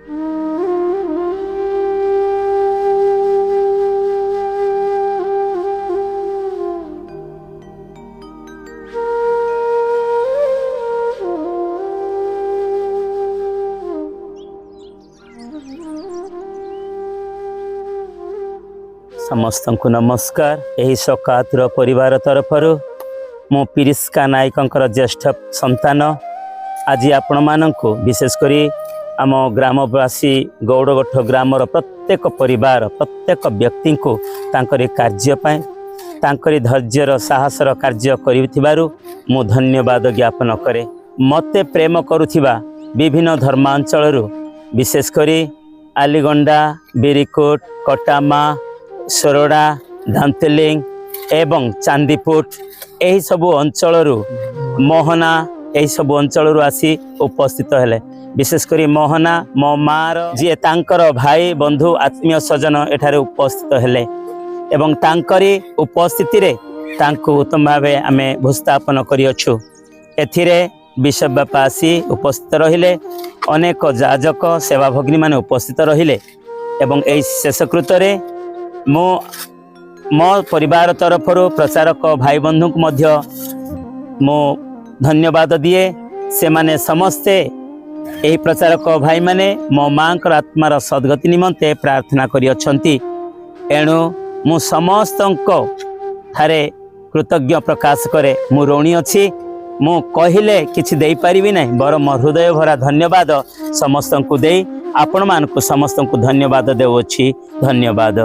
समस्त को नमस्कार। यही सकातुर परिवार तरफ मु पिरिस्का नायकर ज्येष्ठ संतान आज आपण मानक विशेषकर आम ग्रामवासी गौड़गठ ग्रामर प्रत्येक परिवार प्रत्येक व्यक्ति को तांकरी कार्यपाई तांकरी धैर्यर साहसर कार्य करिथिबारु मु धन्यवाद ज्ञापन करे। मते प्रेम करुथिबा विभिन्न धर्मांचल विशेषकर आलीगंडा बिरिकोट कटामा सोरडा धांतलिंग एवं चांदीपुट यही सबु अंचल मोहना यही सबु अंचल आसी उपस्थित हेले। विशेषकर मोहना मो मार जी तांकर भाई बंधु आत्मीय स्वजन एठारे उपस्थित हेले एवं तांकरी उपस्थिति रे तांको उत्तम भाव आमे भूस्थापन करियछु। एथिरे बिशप बापा आसी उपस्थित रहिले अनेक जाजक सेवा भगिनी माने उपस्थित रहिले एवं एही शेषकृत रे मो परिवार तरफ प्रचारक भाई बंधु को मध्य मो धन्यवाद दिए। से माने समस्ते यही प्रचारक भाई माने मो मां को आत्मार सद्गति निमंते प्रार्थना करि अछंती। एणु मु समस्त थारे कृतज्ञ प्रकाश करे। मु ऋणी अछि मु कहिले किछि देई परिबि नै बर मो हृदय भरा धन्यवाद समस्त को देई आपण मान को समस्त को धन्यवाद देउछि। धन्यवाद।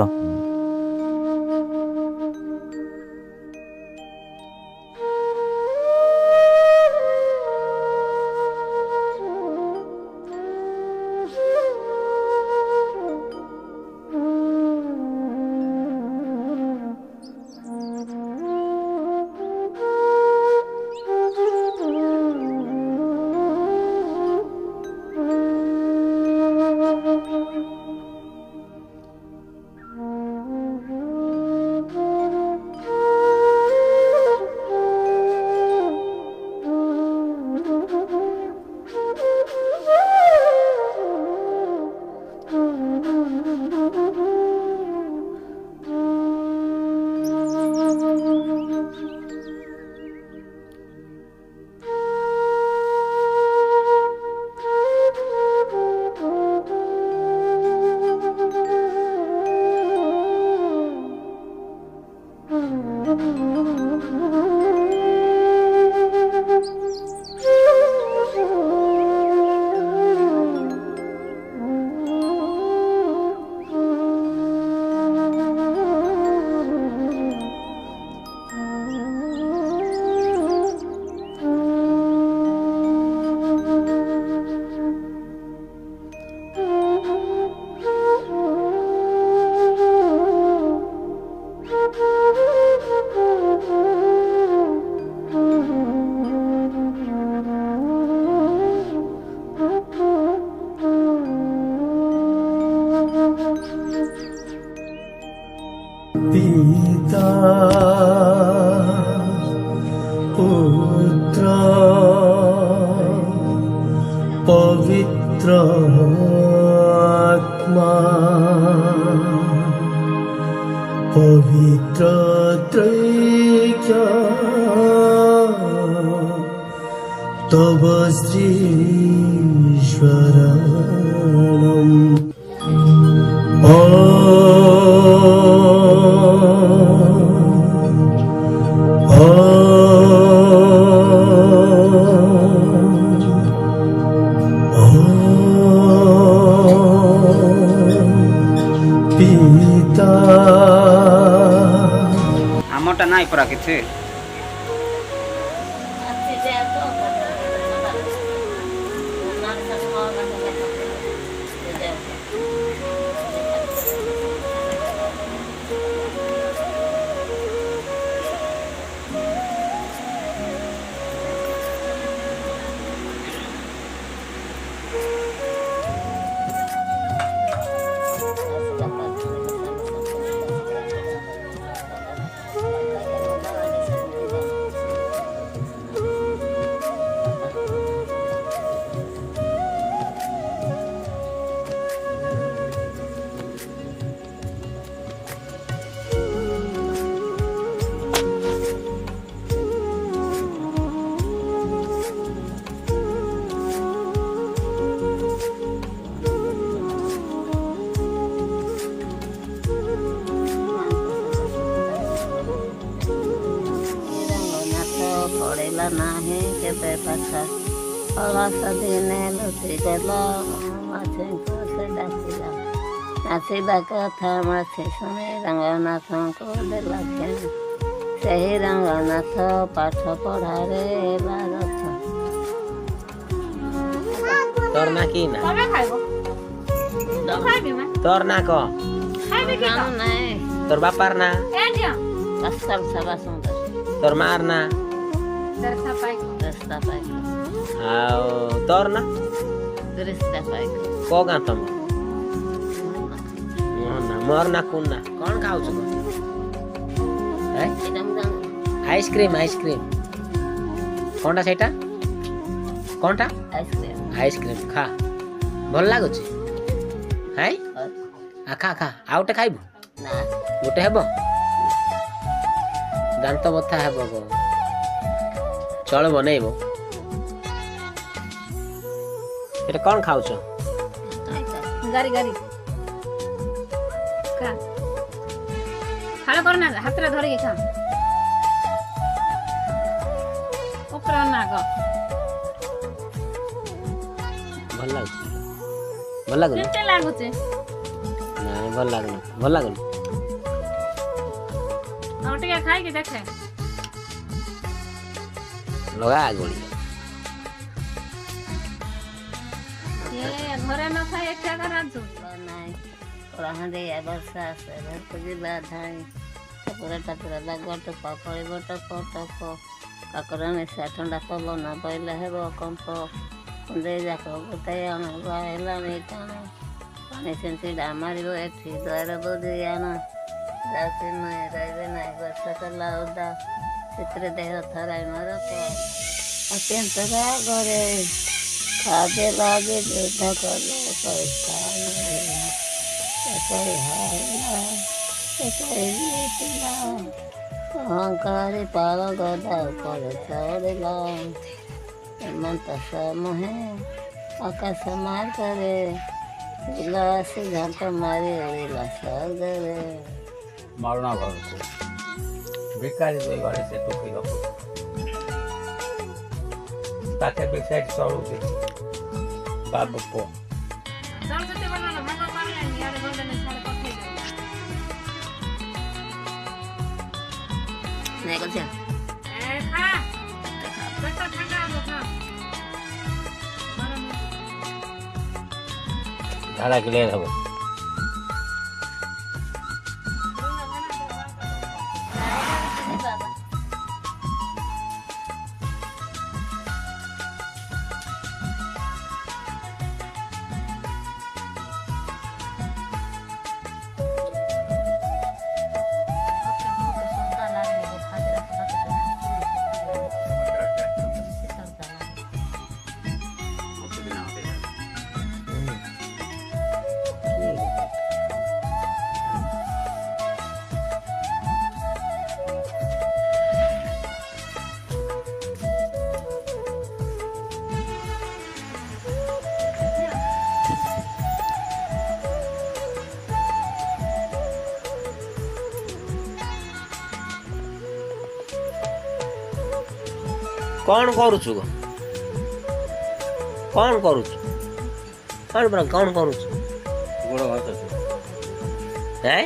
पिता पुत्र पवित्र आत्मा पवित्र त्रैक्य तव श्री आमटा नाई परा किथे କଥା ଅଳସ ଦିନେ ଲୁଚି ଗଲ ମାଛିଙ୍କୁ ସେ ଡାକିଲା ନାଚିବା କଥା ମାଛି ଶୁଣି ରଙ୍ଗନାଥଙ୍କୁ ଦେଲା କ୍ଷଣ ସେହି ରଙ୍ଗନାଥ ପାଠ ପଢ଼ାରେ ବାରଥ তোর না কি না কবে খাইব তো খাইবি মা তোর না ক খাইবি কি জানো নাই তোর বাপার না এ দিও রাস্তার সবা সুন্দর তোর মার না দরসা পাই রাস্তা পাইক ଆଉ তোর না ରାସ୍ତା ପାଇକ କ ଗାଁ ତମ ମୋର ନା କୋନ ନା କଣ ଖାଉଛୁ କଣ ଏଇଟା ମୁଁ ଜାଣିନି ଆଇସ୍କ୍ରିମ୍ ଆଇସ୍କ୍ରିମ୍ କଣଟା ସେଇଟା କଣଟା ଆଇସ୍କ୍ରିମ୍ ଆଇସ୍କ୍ରିମ୍ ଖା ଭଲ ଲାଗୁଛି ହାଇ ଖା ଖା ଆଉ ଗୋଟେ ଖାଇବୁ ନା ଗୋଟେ ହେବ ଦାନ୍ତ ବଥା ହେବ ଚଳିବ ନେଇବ এটা କଣ ଖାଉଛ গাড়ি গাড়ি খা হাড় কর না হাতরে ধরে খা উপরে না গো ଭଲ ଲାଗୁଛି ଭଲ ଲାଗୁନି କେତେ ଲାଗୁଛି ନାଇଁ ଭଲ ଲାଗୁନି ଭଲ ଲାଗୁନି ଆଉ ଟିକେ ଖାଇକି ଦେଖେ ଲଗା ଗୋଳି ଏ ଘରେ ନ ଖାଇ ଏକା କରାନ୍ତୁ ନାହିଁ କଳାହାଣ୍ଡି ବର୍ଷା ଆସେ ଘରକୁ ଯିବା ଧାଇଁ ଠାକୁର ଠାକୁର ଲାଗ ଟପ ପଳିବ ଟପ ଟପ କାକର ନିଶା ଥଣ୍ଡା ପବନ ବଇଲେ ହେବ କମ୍ପ କୁଣ୍ଡେଇ ଯାକ ଗୋଟାଏ ଆଣ ହେଲାଣି ଟାଣ ପାଣି ସେଞ୍ଚିଡ଼ା ମାରିବ ଏଠି ଦ୍ୱାର ବୋଧି ଆଣ ଯାଉଛି ନୁହେଁ ରହିବେ ନାହିଁ ବର୍ଷା କଲା ଓଦା ସେଥିରେ ଦେହ ଥରାଇ ମର ଅତ୍ୟନ୍ତ ରାଗରେ ଖାଦ୍ୟ ଲାଗେ ଯୁଦ୍ଧ କଲେ ପଇସା ଜିତିଲା ଅହଙ୍କାରୀ ପାଳ ଗଦା ଉପରେ ଚଢ଼ିଲା ହେମନ୍ତ ସମୁହେ ଆକାଶ ମାର୍ଗରେ ପିଲା ଆସି ଝାଟ ମାରି ଉଡ଼ିଲା ସ୍ୱର୍ଗରେ ମାରୁଣା ଘରକୁ ଭିକାରୀ ଦୁଇ ଘରେ ସେ ଟୋପି ରଖୁ ତାକେ ବି ସେଇଠି ଚଳୁଛି ବାବୁ ପୁଅ ଚାଲ କେତେ ବନାଲ ଭାଗ କରିଲେନି ଇଆଡ଼େ ଗଲେନି ସିଆଡ଼େ ପଠେଇ ନାଇଁ କଥା ଏ ଖା ପେଟ ঠান্ডা ହବ ଖା ଝାଡ଼ା କ୍ଲିୟର ହବ କଣ କରୁଛୁ ଗୋ କଣ କରୁଛୁ କଣ ପରା କଣ କରୁଛୁ ଗୋଡ଼ ଘଷୁଛୁ ହେଁ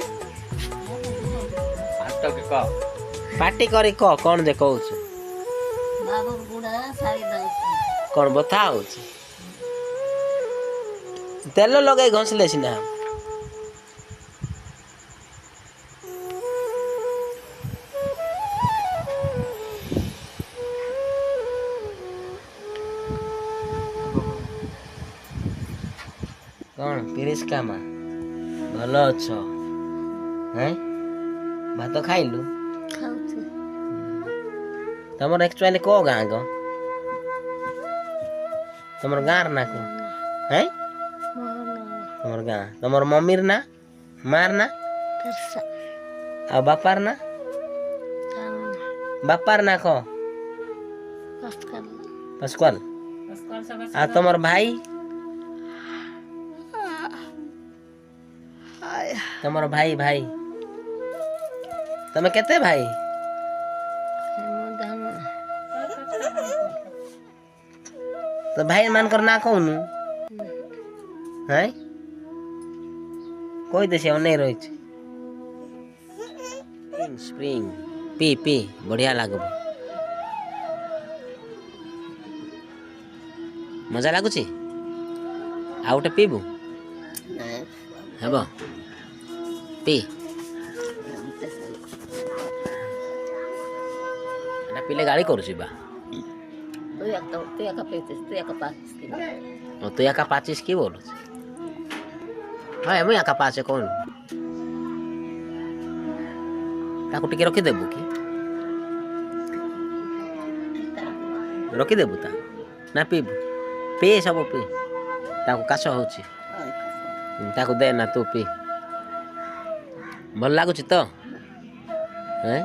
ହାତକେ କହ ପାଟି କରି କହ କଣ ଯେ କହୁଛୁ ବାବୁ ବୁଢ଼ା ସାରି ଦଉଛି କଣ ବଥା ହଉଛି ତେଲ ଲଗାଇ ଘଷିଲେ ସିନା କଣ ପିରିସ୍କା ମା ଭଲ ଅଛ ହେଁ ଭାତ ଖାଇଲୁ ଖାଉଛି ତମର ଆକ୍ଚୁଆଲି କୋଉ ଗାଁ ଗ ତମର ଗାଁର ନା କଣ ହେଁ ତମର ଗାଁ ତମର ମମିର ନା ମାର ନା ଆଉ ବାପାର ନା ବାପାର ନା କହ ପସ୍କାଲ ଆଉ ତମର ଭାଇ ତମର ଭାଇ ଭାଇ ତମେ କେତେ ଭାଇ तो भाई मान कर ना कहून है कोई देश नहीं रही स्प्रिंग पी पी बढ़िया लगब मजा लगुच आउ गोटे पीबू हेब पी पीले गाड़ी करुची बा तू एका 25 की बोलू हाँ मुझे एका 5 कौन ताकू टिके रखीदेबू कि रखीदेबू ता ना पीबू पी सब पी ताकू काश होची ताकू दे ना तू पी भल लगुच तो हैं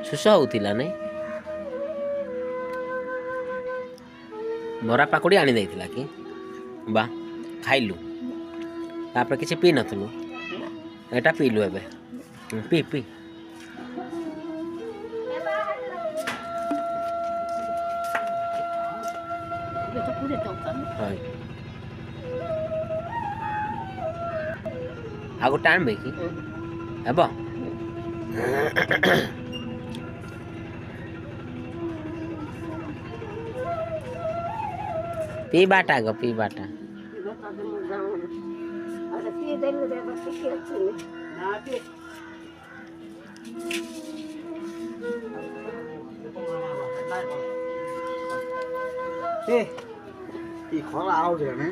शुश होतिला नहीं बरा पाकुड़ी आनी देइथिला कि बा खाइलु तापर किसी पी नथलु एटा पीलु एबे पी पी आगो टाइम बेकी हेबो पी बाटा गो पी बाटा খরা আউট জানে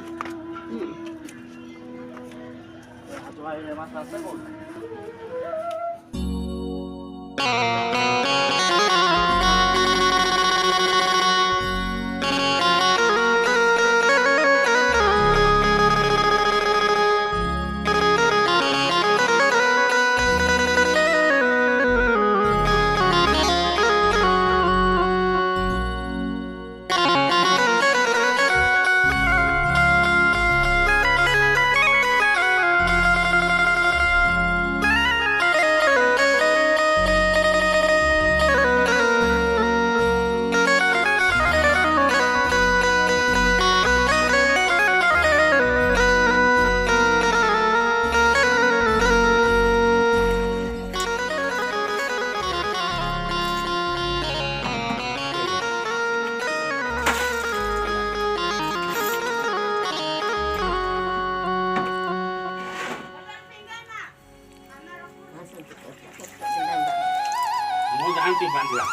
ମୁଁ ଜାଣିଛି ବାନ୍ଧିବା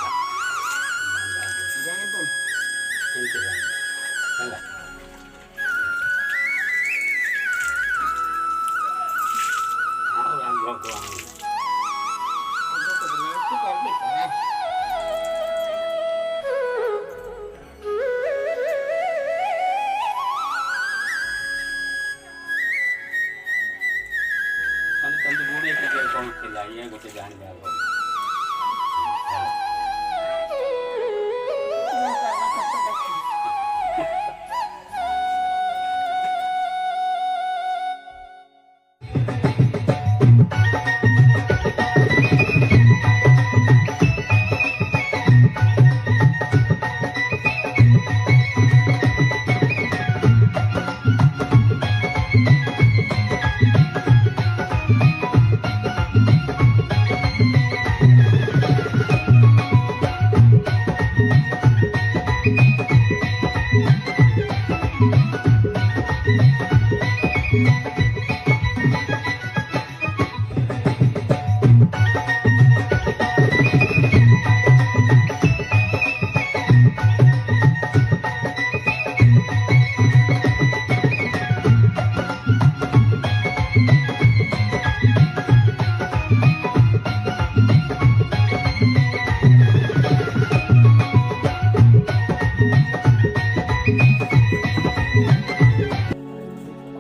ହେଲା ଆଉ ଆଗକୁ ବୁଢ଼ୀ ଟିକେ କ'ଣ ଥିଲା ଇଏ ଗୋଟେ ଜାଣିବା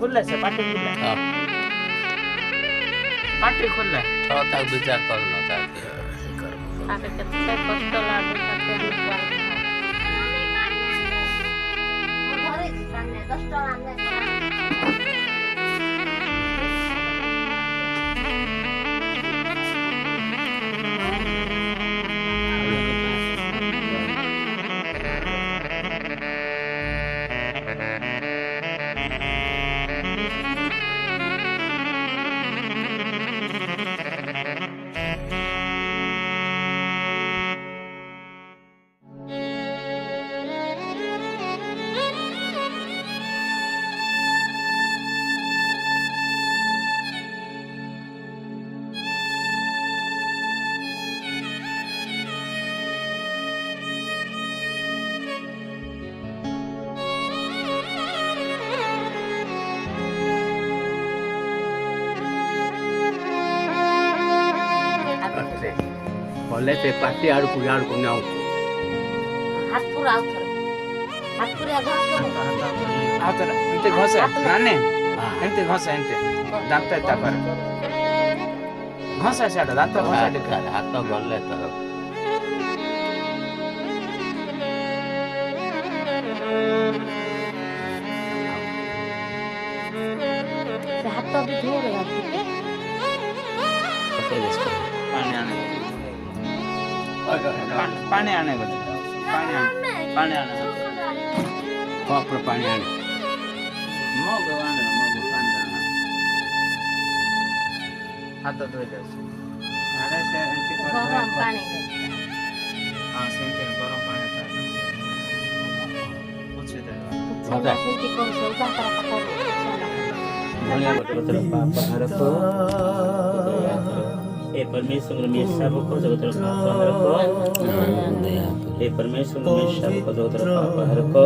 खुल्ला से पार्टी खुल्ला पार्टी खुल्ला ତାକୁ ବିଚାର କରୁନ ତାକୁ ତାକେ କେତେ କଷ୍ଟ ଲାଗେ ତାକେ ବିଚାର ଘରେ ମାନେ 10 ଟଙ୍କା ଆମେ ଗଲେ ସେ ପାଟି ଆଡ଼କୁ ଇଆଡ଼କୁ ନେଉଛୁ ହାତ ପୁରା ଆଉଥରେ ହାତ ପୁରା ଆଉ ଥରେ ଏମିତି ଘଷେ ନାନେ ଏମିତି ଘଷେ ଏମିତି ଦାନ୍ତ ଏତା କରେ ଘଷା ସିଆଡ଼େ ଦାନ୍ତ ଘଷା ଟିକେ ହାତ ଗଲେ ତ ସେ ହାତ ବି ଧୋରେ ପାଣି ଆଣେ ପାଣି ଆଣେ ବୋଧେ ପାଣି ଆଣେ କପରେ ପାଣି ଆଣେ ମଗ ଆଣେ ମଗ ପାଣି ଆଣେ ହାତ ଧୋଇ ଦେଉଛି ସାଡ଼େ ସେ ଏମିତି ଗରମ ପାଣି ହଁ ସେମିତି ଗରମ ପାଣି ପୋଛି ଦେବା ସେମିତି କରୁଛୁ ବାପା କରୁ धन्य जगतर पाप हरको हे परमेश्वर में सबको जगतर पाप हरको हे परमेश्वर में सबको जगतर पाप हरको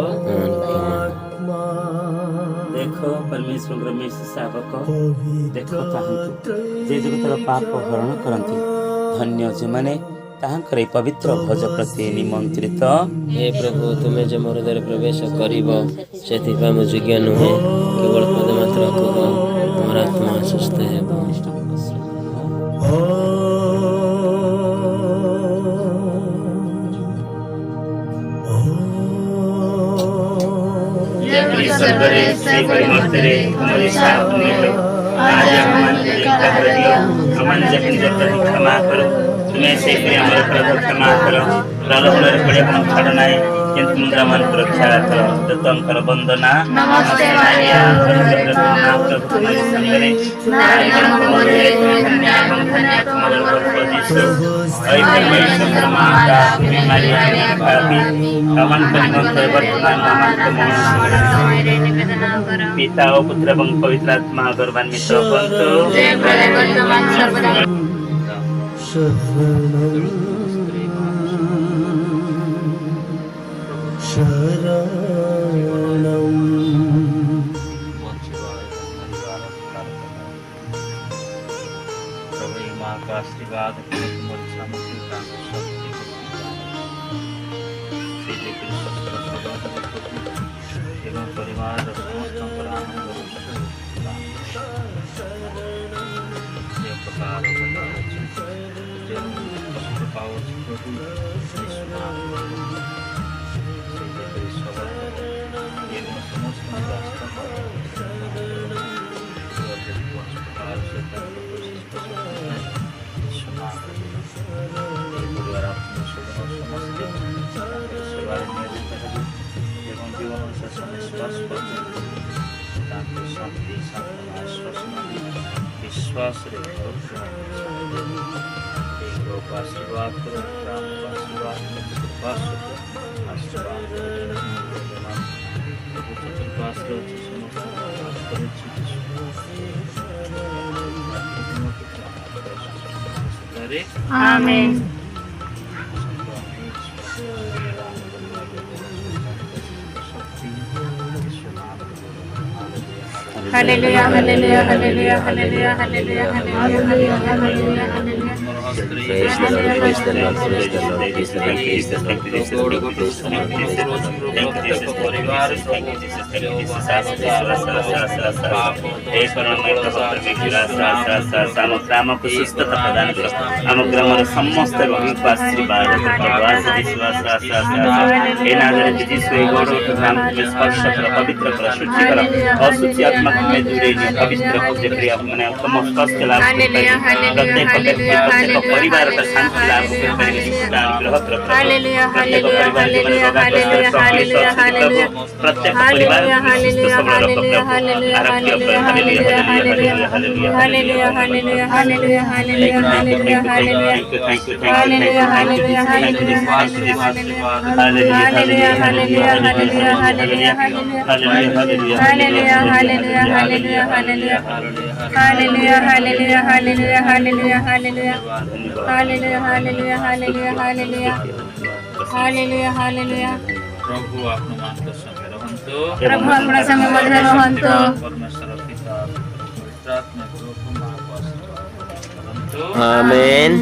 देखो परमेश्वर में सबको देखो ताहंतु जे जगतर पाप हरण करंती धन्य जे माने ताहांकर पवित्र भोज प्रति निमंत्रित हे प्रभु तुम्हें जो मोर द्वारा प्रवेश करिब सेथिपा मु योग्य नुहे केवल पद मात्र कह मोर आत्मा सुस्थ हेब क्षमा करो तुम्हें से हमारे अपराध क्षमा करो प्रलोभन पड़े छाड़ नाई किंतु मुद्रा मन रक्षा करो तो तुमकर वंदना नमस्ते मारिया प्रभु तुम्हारे संगरे नारी जन्म मोरे धन्य धन्य तुम्हारे गर्भ यीशु ऐ परमेश्वर माता तुम्हें मारिया पापी अमन परिमंत वर्तमान नाम पिता और पुत्र एवं पवित्र आत्मा गर्भान्वित बंतु जय प्रलय वर्तमान सर्वदा आशीर्वाद एवं परिवार समस्त विश्वास आशीर्वाद करो आमीन hallelujah hallelujah hallelujah hallelujah hallelujah hallelujah hallelujah ग्रामको सुस्थता प्रदान कर आम ग्रामर समस्त रोगीको आशीर्वाद स्पर्श कर पवित्र कर शुचि कर असुचि आत्मा में दूरेनी पवित्र मैंने उत्तम स्वास्थ्य लाभ प्रत्येक व्यक्ति प्रत्येक परिवार का शांति लाभ अनुग्रह प्रत्येक परिवार प्रभु आपन मान संगे रहंतो प्रभु अपना संग मध्य रहंतो परमेश्वर पिता पवित्र आत्मा प्रभु मां को आशीर्वाद करंतो आमेन।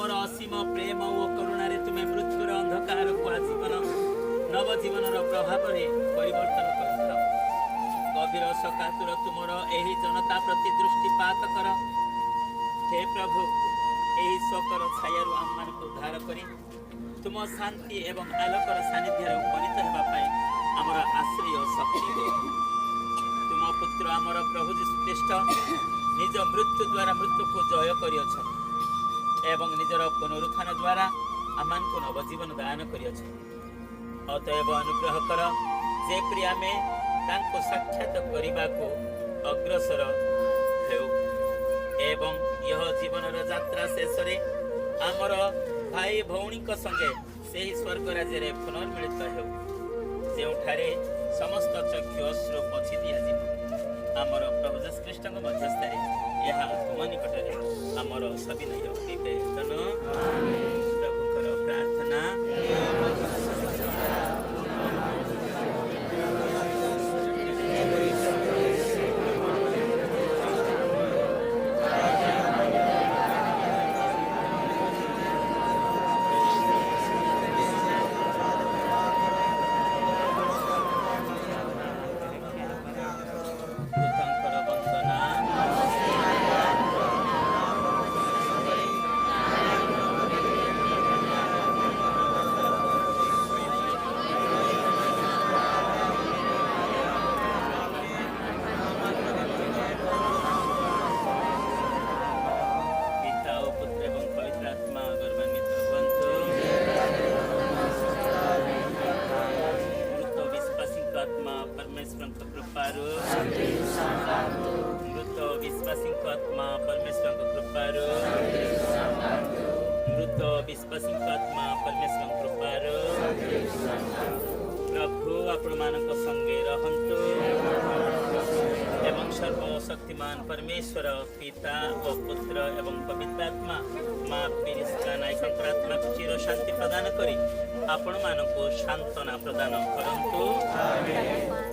तुमर असीम प्रेम और करुणा रे तुम्हें मृत्युर अंधकार को आजीवन नवजीवन प्रभाव परिवर्तन कर गभीर सकातुर तुमर एही जनता प्रति दृष्टिपात कर हे प्रभु एही शोकर छाया आम मान को उद्धार करी तुम शांति एवं आलोकर सानिध्य उपनीत होगापाई आमर आश्रय शक्ति दे तुम पुत्र आमर प्रभु जीशु ख्रीष्ट निज मृत्यु द्वारा मृत्यु को जय करियछ एवं निजर पुनरुत्थान द्वारा आमान को नवजीवन दान करियछ अतएव अनुग्रह कर जेपरि आमे तांको साक्षात करिबा को अग्रसर हेउ एवं यह जीवन यात्रा शेष रे आमर भाई भौणी को संगे से ही स्वर्ग राज्य रे पुनर्मिलित हेउ जेउठारे समस्त चक्षु अश्रु पछि दिया जिवो आमर प्रभु यीशु ख्रीष्ट मध्यस्थरे यह तुम निकटरे आमर सविनय निवेदन प्रभुकर प्रार्थना मृत विश्वासी आत्मा परमेश्वर कृपारो मृत विश्वासी आत्मा परमेश्वर कृपारो प्रभु आपण मानक संगे रहंतु एवं सर्वशक्तिमान परमेश्वर पिता और पुत्र एवं पवित्र आत्मा माँ पिरिस्का नायक आत्मा चिर शांति प्रदान करी आपण मानक सांत्वना प्रदान करंतु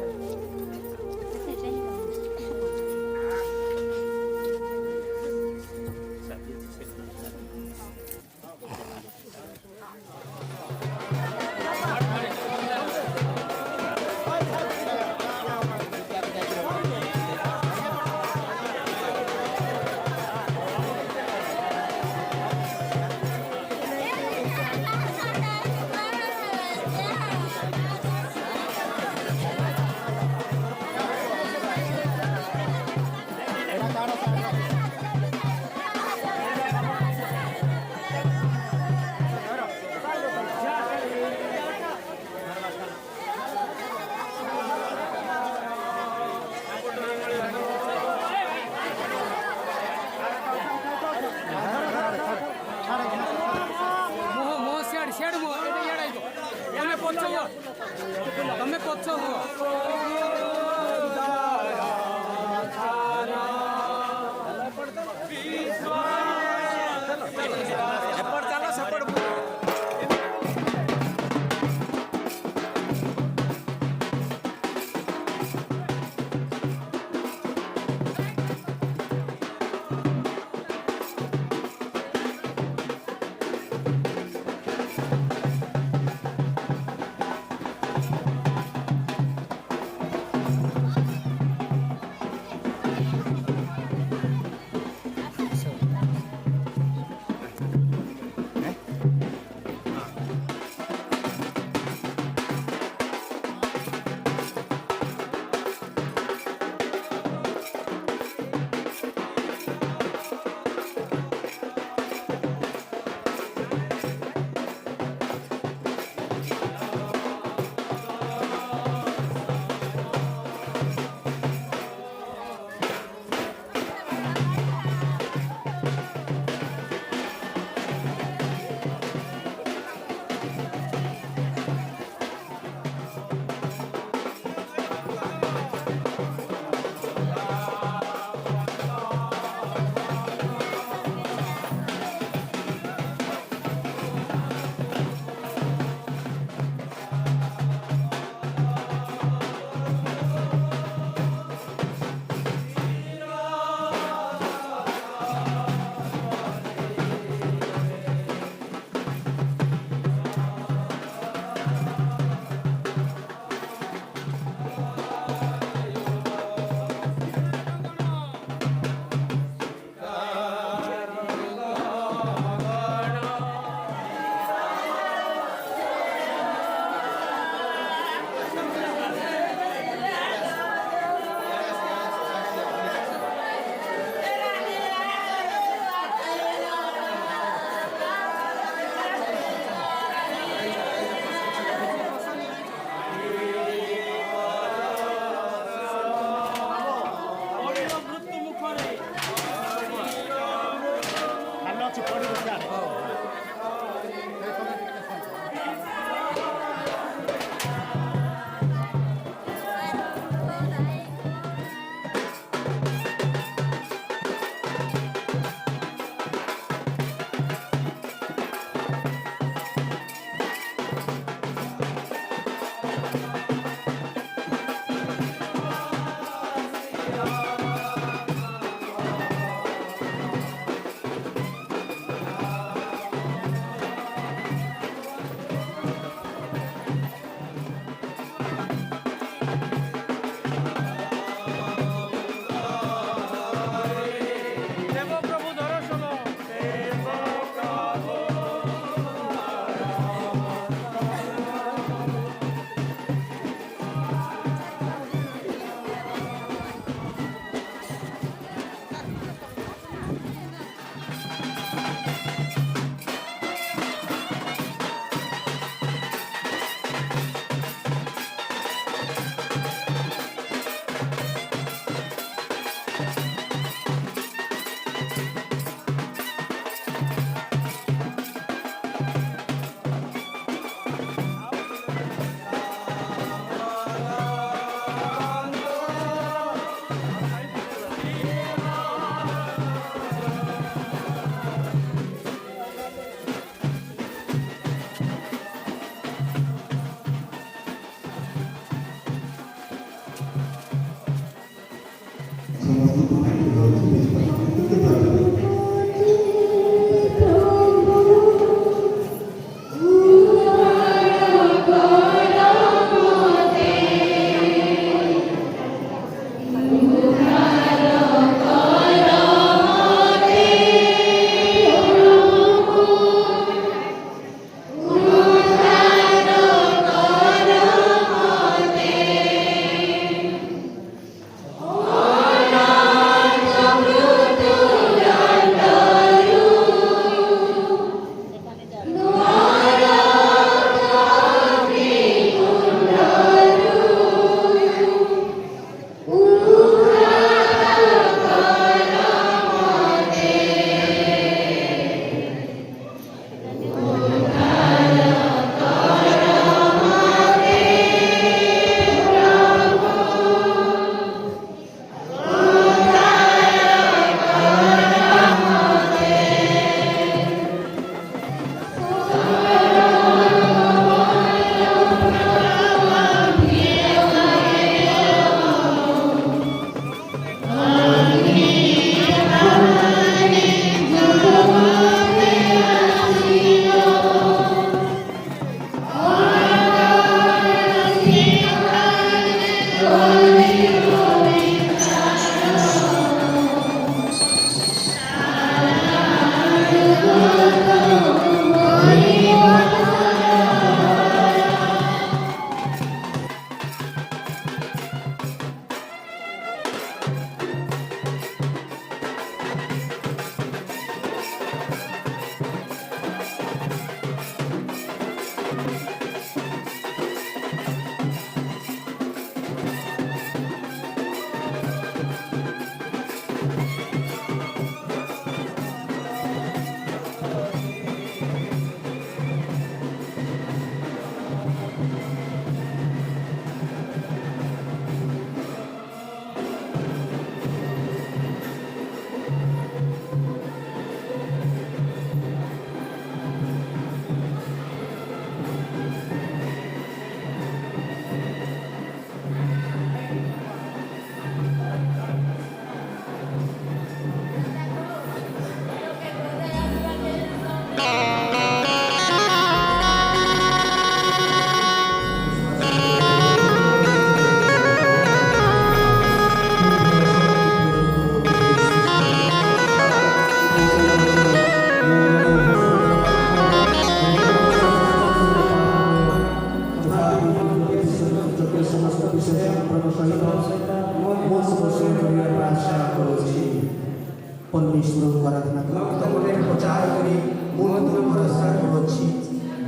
परमेश्वर आराधना प्रचार करी मूर्ति भरोसा करुछि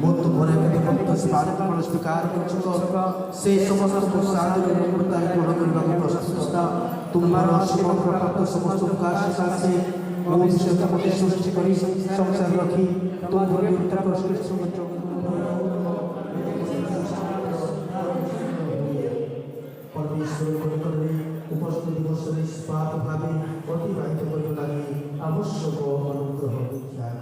मूर्ति भरे भक्त स्मारक स्वीकार कर से समस्त साधु मूर्ता ग्रहण करने प्रशस्त तुम्हारा आशीर्वाद प्राप्त समस्त प्रकाश से ओम शक्ति सृष्टि करी संसार रखी तुम पवित्र प्रश्न परमेश्वर उपस्थित दिवस निष्पात भावे अतिबाहित करने लगे आवश्यक अनुग्रह भिक्षा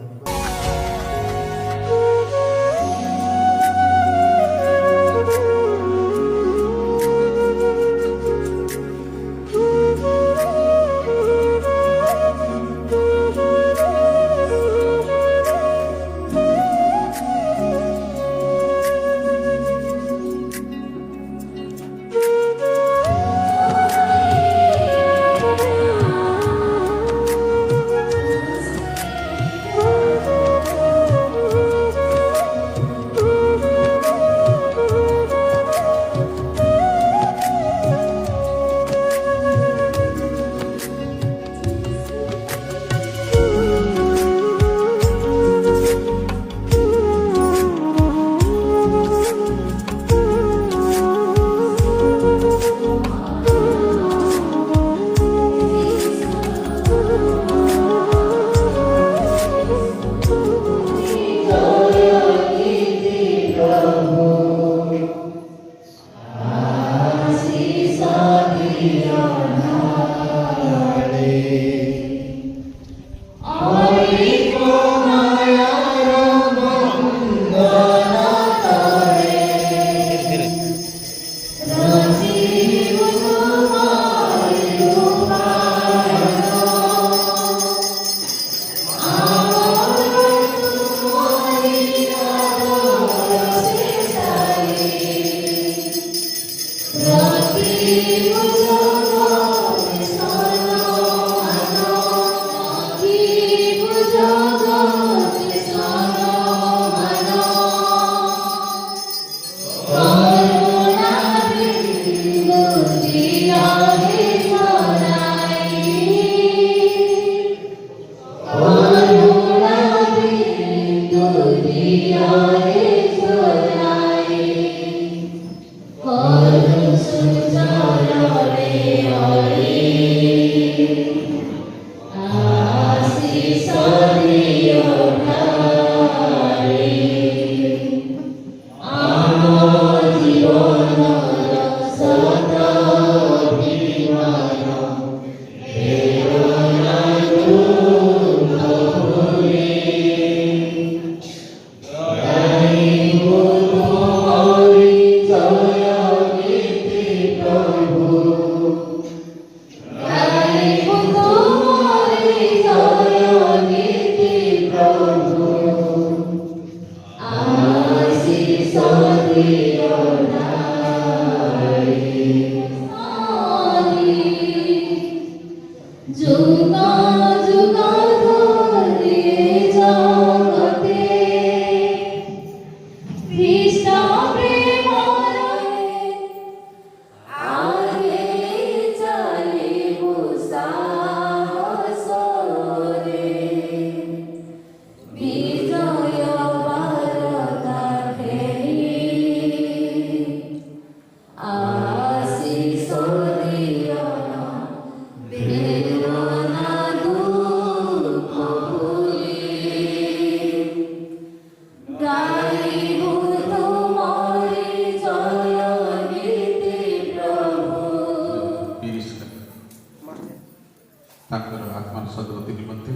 ତାଙ୍କର ଆତ୍ମାର ସଦ୍ଗତି ନିମନ୍ତେ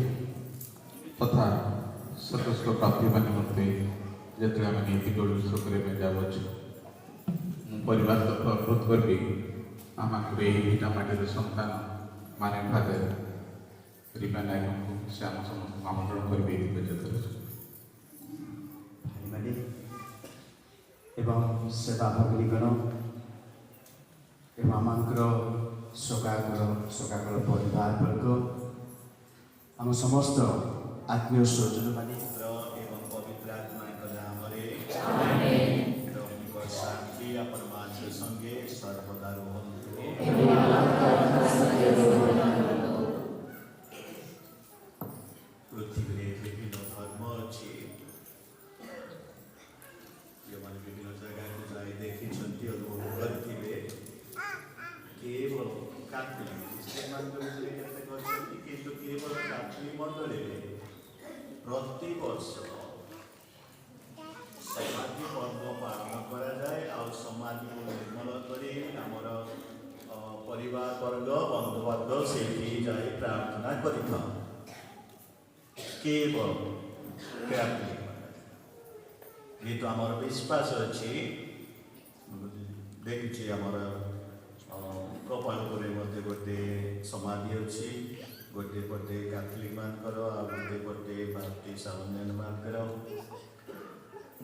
ତଥା ସନ୍ତୋଷ ପ୍ରାପ୍ତି ନିମନ୍ତେ ଯେତେବେଳେ ଆମେ ନୀତି ଗୌରବ କରିବା ପାଇଁ ଯାଉଅଛୁ ମୁଁ ପରିବାର ତରଫରୁ ଅନୁରୋଧ କରିବି ଆମକୁ ଏହି ଭିଟା ମାଟିର ସନ୍ତାନ ମାନେ ଭାବେ ରୀମା ନାୟକଙ୍କୁ ସେ ଆମ ସମସ୍ତଙ୍କୁ ଆମନ୍ତ୍ରଣ କରିବେ ଏହି ଦିବ୍ୟଯାତ୍ରାରେ ଭାଇମାନେ ଏବଂ ସେବା ଭଗିନୀଗଣ ଏବଂ ଆମଙ୍କର ସକାଳ ପରିବାର ବର୍ଗ ଆମ ସମସ୍ତ ଆତ୍ମୀୟ ସ୍ୱଜନ ମାନେ ଏବଂ ପବିତ୍ର ଆତ୍ମାଙ୍କ ନାମରେ ପ୍ରଭୁଙ୍କ ଶାନ୍ତି ଆପଣମାନଙ୍କ ସଙ୍ଗେ ସର୍ବଦା ରୁହନ୍ତୁ। ପୃଥିବୀରେ ବିଭିନ୍ନ ଧର୍ମ ଅଛି, ଯେଉଁମାନେ ବିଭିନ୍ନ ଜାଗାକୁ ଯାଇ ଦେଖିଛନ୍ତି ଅନୁଭବ କରିଥିବେ। କେବଳ କାର୍ତ୍ତିକ ଖ୍ରୀଷ୍ଟିଆନମାନଙ୍କ ଭିତରେ କେତେକ ଅଛନ୍ତି, କିନ୍ତୁ କେବଳ କାର୍ତ୍ତିକ ମଣ୍ଡଳୀରେ ପ୍ରତିବର୍ଷ ସମାଧି ପର୍ବ ପାଳନ କରାଯାଏ। ଆଉ ସମାଧିକୁ ନିର୍ମଳ କରି ଆମର ପରିବାର ବର୍ଗ ବନ୍ଧୁବାନ୍ଧବ ସେଇଠି ଯାଇ ପ୍ରାର୍ଥନା କରିଥାଉ। କେବଳ କାର୍ତ୍ତିକ କିନ୍ତୁ ଆମର ବିଶ୍ୱାସ ଅଛି, ଦେଖିଛି ଆମର ଗୋପାଳପୁରରେ ମଧ୍ୟ ଗୋଟେ ସମାଧି ଅଛି, ଗୋଟେ ପଟେ କାଥଲିକ ମାନଙ୍କର ଆଉ ଗୋଟେ ପଟେ ବାପ୍ଟିଷ୍ଟ ମାନଙ୍କର।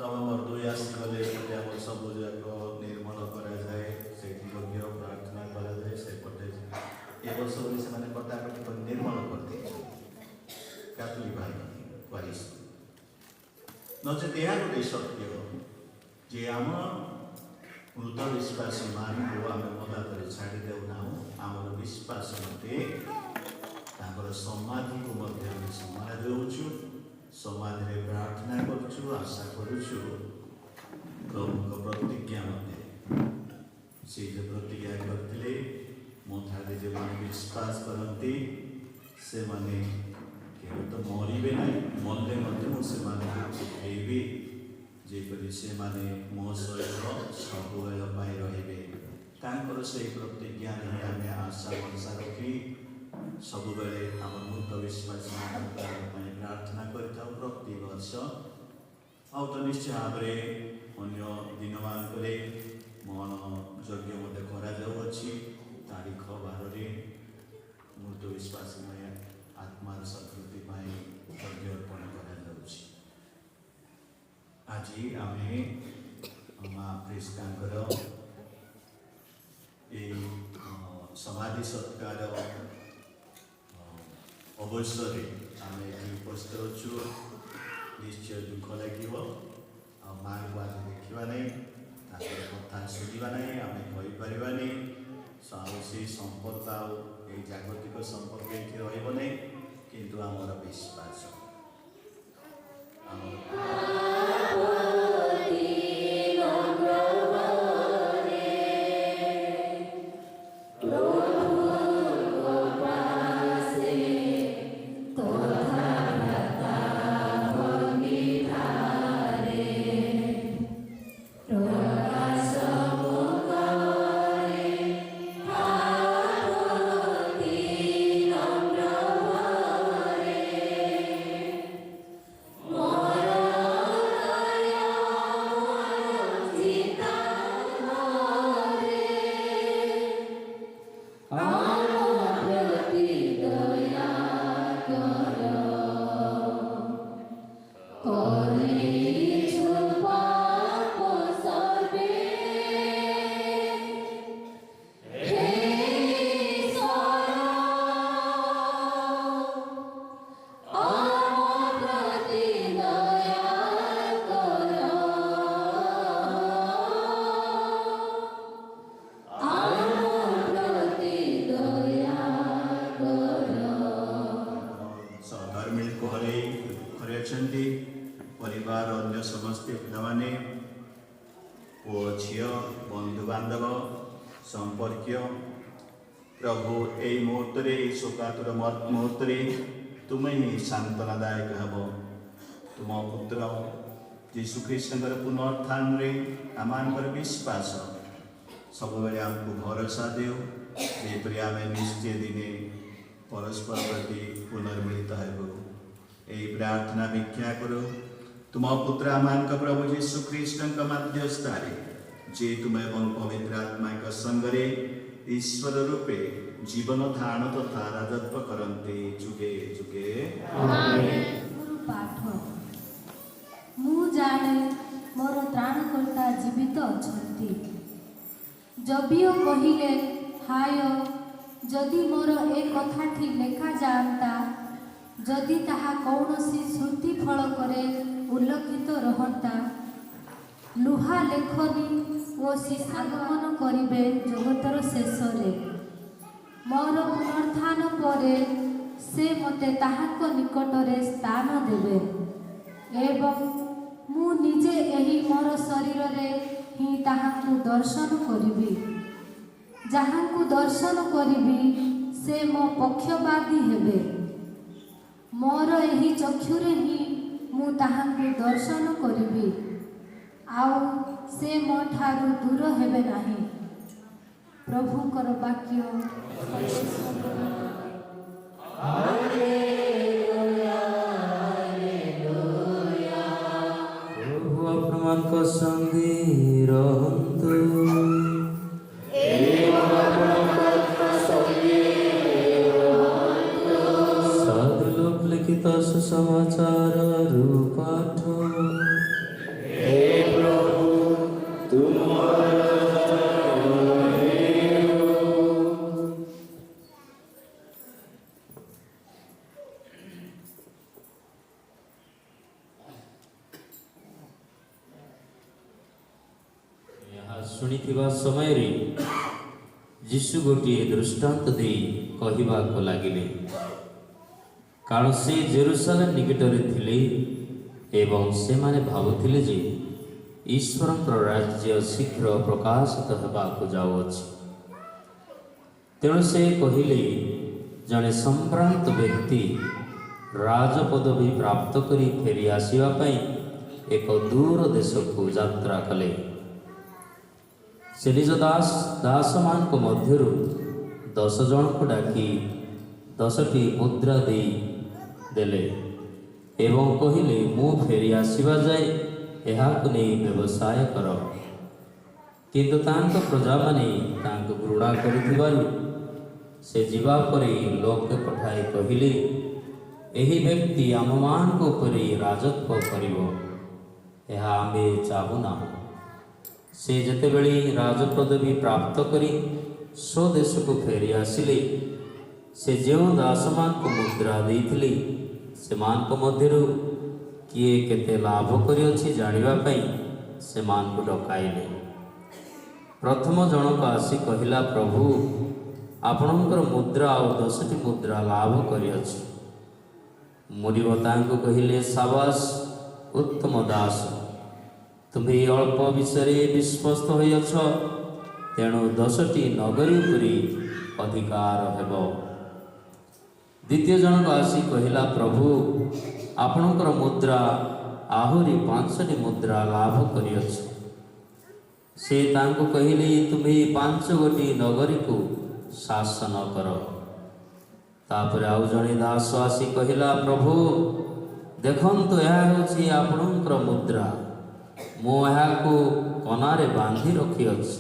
ନଭେମ୍ବର 2 ଆସିଗଲେ ଏପଟେ ଆମର ସବୁ ଯାକ ନିର୍ମଳ କରାଯାଏ, ସେଠି ଯଜ୍ଞ ପ୍ରାର୍ଥନା କରାଯାଏ। ସେପଟେ ଏ ବର୍ଷ ବୋଲି ସେମାନେ କଟାକଟି କରି ନିର୍ମଳ କରିଦେଇଛନ୍ତି କାଥଲିକ ଭାଇ ୱାରିସ୍। ନଚେତ ଏହା ଗୋଟେ ସତ୍ୟ ଯେ ଆମ ମୃତ ବିଶ୍ୱାସୀ ମାନଙ୍କୁ ଆମେ ମଲା କରି ଛାଡ଼ି ଦେଉନାହୁଁ। ଆମର ବିଶ୍ୱାସ ମତେ ତାଙ୍କର ସମାଧିକୁ ମଧ୍ୟ ଆମେ ସମ୍ମାନ ଦେଉଛୁ, ସମାଧିରେ ପ୍ରାର୍ଥନା କରୁଛୁ, ଆଶା କରୁଛୁ। ପ୍ରଭୁଙ୍କ ପ୍ରତିଜ୍ଞା ମଧ୍ୟ ସେ ଯେ ପ୍ରତିଜ୍ଞା କରିଥିଲେ, ମୋ ଠାରେ ଯେଉଁମାନେ ବିଶ୍ୱାସ କରନ୍ତି ସେମାନେ କେବେ ତ ମରିବେ ନାହିଁ, ମରିଲେ ମଧ୍ୟ ମୁଁ ସେମାନଙ୍କୁ ଉଠେଇବି, ଯେପରି ସେମାନେ ମୋ ସହିତ ସବୁବେଳ ପାଇଁ ରହିବେ। ତାଙ୍କର ସେହି ପ୍ରତିଜ୍ଞାରେ ହିଁ ଆମେ ଆଶା ଭରସା ରଖି ସବୁବେଳେ ଆମ ମୃତ ବିଶ୍ୱାସୀମାନଙ୍କ ପାଇଁ ପ୍ରାର୍ଥନା କରିଥାଉ ପ୍ରତିବର୍ଷ। ଆଉ ତ ନିଶ୍ଚୟ ଭାବରେ ଅନ୍ୟ ଦିନମାନଙ୍କରେ ମନ ଯଜ୍ଞ ମଧ୍ୟ କରାଯାଉଅଛି। ତାରିଖ 12ରେ ମୃତ ବିଶ୍ୱାସୀ ଆତ୍ମାର ସଦ୍ଗତି ପାଇଁ ଯଜ୍ଞ ଅର୍ପଣ କରାଯାଉଛି। ଆଜି ଆମେ ମା ପ୍ରିସ୍କାଙ୍କର ଏହି ସମାଧି ସତ୍କାର ଅବସରରେ ଆମେ ଏଠି ଉପସ୍ଥିତ ଅଛୁ। ନିଶ୍ଚୟ ଦୁଃଖ ଲାଗିବ, ଆଉ ମାଆଙ୍କୁ ଆଜି ଦେଖିବା ନାହିଁ, ତାଙ୍କର କଥା ଶୁଣିବା ନାହିଁ, ଆମେ କହିପାରିବାନି। ଆଉ ସେଇ ସମ୍ପର୍କ ଆଉ ଏଇ ଜାଗତିକ ସମ୍ପର୍କ ଏଠି ରହିବ ନାହିଁ, କିନ୍ତୁ ଆମର ବିଶ୍ୱାସ ଆମର ମାନେ ପୁଅ ଝିଅ ବନ୍ଧୁବାନ୍ଧବ ସମ୍ପର୍କୀୟ ପ୍ରଭୁ ଏଇ ମୁହୂର୍ତ୍ତରେ ଏଇ ଶୋକାତୁର ମୁହୂର୍ତ୍ତରେ ତୁମେ ହିଁ ସାନ୍ତ୍ୱନାଦାୟକ ହେବ। ତୁମ ପୁତ୍ର ଯୀଶୁଖ୍ରୀଷ୍ଟଙ୍କର ପୁନରୁତ୍ଥାନରେ ଆମମାନଙ୍କର ବିଶ୍ୱାସ ସବୁବେଳେ ଆମକୁ ଭରସା ଦେଉ, ଯେପରି ଆମେ ନିଶ୍ଚୟ ଦିନେ ପରସ୍ପର ପ୍ରତି ପୁନର୍ମିଳିତ ହେବୁ। ଏହି ପ୍ରାର୍ଥନା ଭିକ୍ଷା କରୁ ତୁମ ପୁତ୍ର ଆମମାନଙ୍କ ପ୍ରଭୁ ଯୀଶୁଖ୍ରୀଷ୍ଟଙ୍କ ମଧ୍ୟସ୍ଥରେ, ଯେ ତୁମେ ଏବଂ ପବିତ୍ର ଆତ୍ମାଙ୍କ ସଙ୍ଗରେ ଈଶ୍ୱର ରୂପେ ଜୀବନ ଧାରଣ ତଥା ରାଜତ୍ୱ କରନ୍ତି ଯୁଗେ ଯୁଗେ। ପାଠ ମୁଁ ଜାଣେ ମୋର ତ୍ରାଣକର୍ତ୍ତା ଜୀବିତ ଅଛନ୍ତି। ଯଦିଓ କହିଲେ ହାୟ, ଯଦି ମୋର ଏ କଥାଟି ଲେଖାଯାଆନ୍ତା, ଯଦି ତାହା କୌଣସି ଶ୍ରୁତି ଫଳକରେ ଉଲ୍ଲେଖିତ ରହନ୍ତା, ଲୁହା ଲେଖନି ଓ ଆଗମନ କରିବେ ଜଗତର ଶେଷରେ। ମୋର ପୁନରୁତ୍ଥାନ ପରେ ସେ ମୋତେ ତାହାଙ୍କ ନିକଟରେ ସ୍ଥାନ ଦେବେ ଏବଂ ମୁଁ ନିଜେ ଏହି ମୋର ଶରୀରରେ ହିଁ ତାହାଙ୍କୁ ଦର୍ଶନ କରିବି। ଯାହାଙ୍କୁ ଦର୍ଶନ କରିବି ସେ ମୋ ପକ୍ଷବାଦୀ ହେବେ। ମୋର ଏହି ଚକ୍ଷୁରେ ହିଁ ମୁଁ ତାହାଙ୍କୁ ଦର୍ଶନ କରିବି, ଆଉ ସେ ମୋ ଠାରୁ ଦୂର ହେବେ ନାହିଁ। ପ୍ରଭୁଙ୍କର ବାକ୍ୟ। ପ୍ରଭୁ ଆପଣମାନଙ୍କ ସଙ୍ଗେ ରହନ୍ତୁ। ସାଧୁଲୋକ ଲିଖିତ ସୁସମାଚାରରୁ ପାଠ। ଶୁଣିଥିବା ସମୟରେ ଯୀଶୁ ଗୋଟିଏ ଦୃଷ୍ଟାନ୍ତ ଦେଇ କହିବାକୁ ଲାଗିଲେ, କାରଣ ସେ ଜେରୁସାଲେମ ନିକଟରେ ଥିଲେ ଏବଂ ସେମାନେ ଭାବୁଥିଲେ ଯେ ଈଶ୍ୱରଙ୍କର ରାଜ୍ୟ ଶୀଘ୍ର ପ୍ରକାଶିତ ହେବାକୁ ଯାଉଅଛି। ତେଣୁ ସେ କହିଲେ, ଜଣେ ସମ୍ଭ୍ରାନ୍ତ ବ୍ୟକ୍ତି ରାଜପଦବୀ ପ୍ରାପ୍ତ କରି ଫେରି ଆସିବା ପାଇଁ ଏକ ଦୂର ଦେଶକୁ ଯାତ୍ରା କଲେ। ସେ ନିଜ ଦାସମାନଙ୍କ ମଧ୍ୟରୁ 10 ଜଣଙ୍କୁ ଡାକି 10ଟି ମୁଦ୍ରା ଦେଲେ ଏବଂ କହିଲେ, ମୁଁ ଫେରି ଆସିବା ଯାଏ ଏହାକୁ ନେଇ ବ୍ୟବସାୟ କର। କିନ୍ତୁ ତାଙ୍କ ପ୍ରଜାମାନେ ତାଙ୍କୁ ଘୃଣା କରୁଥିବାରୁ ସେ ଯିବା ପରେ ଲୋକେ ପଠାଇ କହିଲେ, ଏହି ବ୍ୟକ୍ତି ଆମମାନଙ୍କ ଉପରେ ରାଜତ୍ୱ କରିବ, ଏହା ଆମେ ଚାହୁଁନାହୁଁ। ସେ ଯେତେବେଳେ ରାଜପଦବୀ ପ୍ରାପ୍ତ କରି ସ୍ୱଦେଶକୁ ଫେରି ଆସିଲେ, ସେ ଯେଉଁ ଦାସମାନଙ୍କୁ ମୁଦ୍ରା ଦେଇଥିଲେ ସେମାନଙ୍କ ମଧ୍ୟରୁ କିଏ କେତେ ଲାଭ କରିଅଛି ଜାଣିବା ପାଇଁ ସେମାନଙ୍କୁ ଡକାଇଲେ। ପ୍ରଥମ ଜଣକ ଆସି କହିଲା, ପ୍ରଭୁ, ଆପଣଙ୍କର ମୁଦ୍ରା ଆଉ 10ଟି ମୁଦ୍ରା ଲାଭ କରିଅଛି। ମୁନିବ ତାଙ୍କୁ କହିଲେ, ସାବାସ ଉତ୍ତମ ଦାସ, ତୁମେ ଅଳ୍ପ ବିଷୟରେ ବିଶ୍ୱସ୍ତ ହୋଇଅଛ, ତେଣୁ 10ଟି ନଗରୀ ଉପରେ ଅଧିକାର ହେବ। ଦ୍ୱିତୀୟ ଜଣକ ଆସି କହିଲା, ପ୍ରଭୁ, ଆପଣଙ୍କର ମୁଦ୍ରା ଆହୁରି 5ଟି ମୁଦ୍ରା ଲାଭ କରିଅଛି। ସେ ତାଙ୍କୁ କହିଲେ, ତୁମେ 5 ଗୋଟି ନଗରୀକୁ ଶାସନ କର। ତାପରେ ଆଉ ଜଣେ ଦାସ ଆସି କହିଲା, ପ୍ରଭୁ, ଦେଖନ୍ତୁ, ଏହା ହେଉଛି ଆପଣଙ୍କର ମୁଦ୍ରା। ମୁଁ ଏହାକୁ କନାରେ ବାନ୍ଧି ରଖିଅଛି।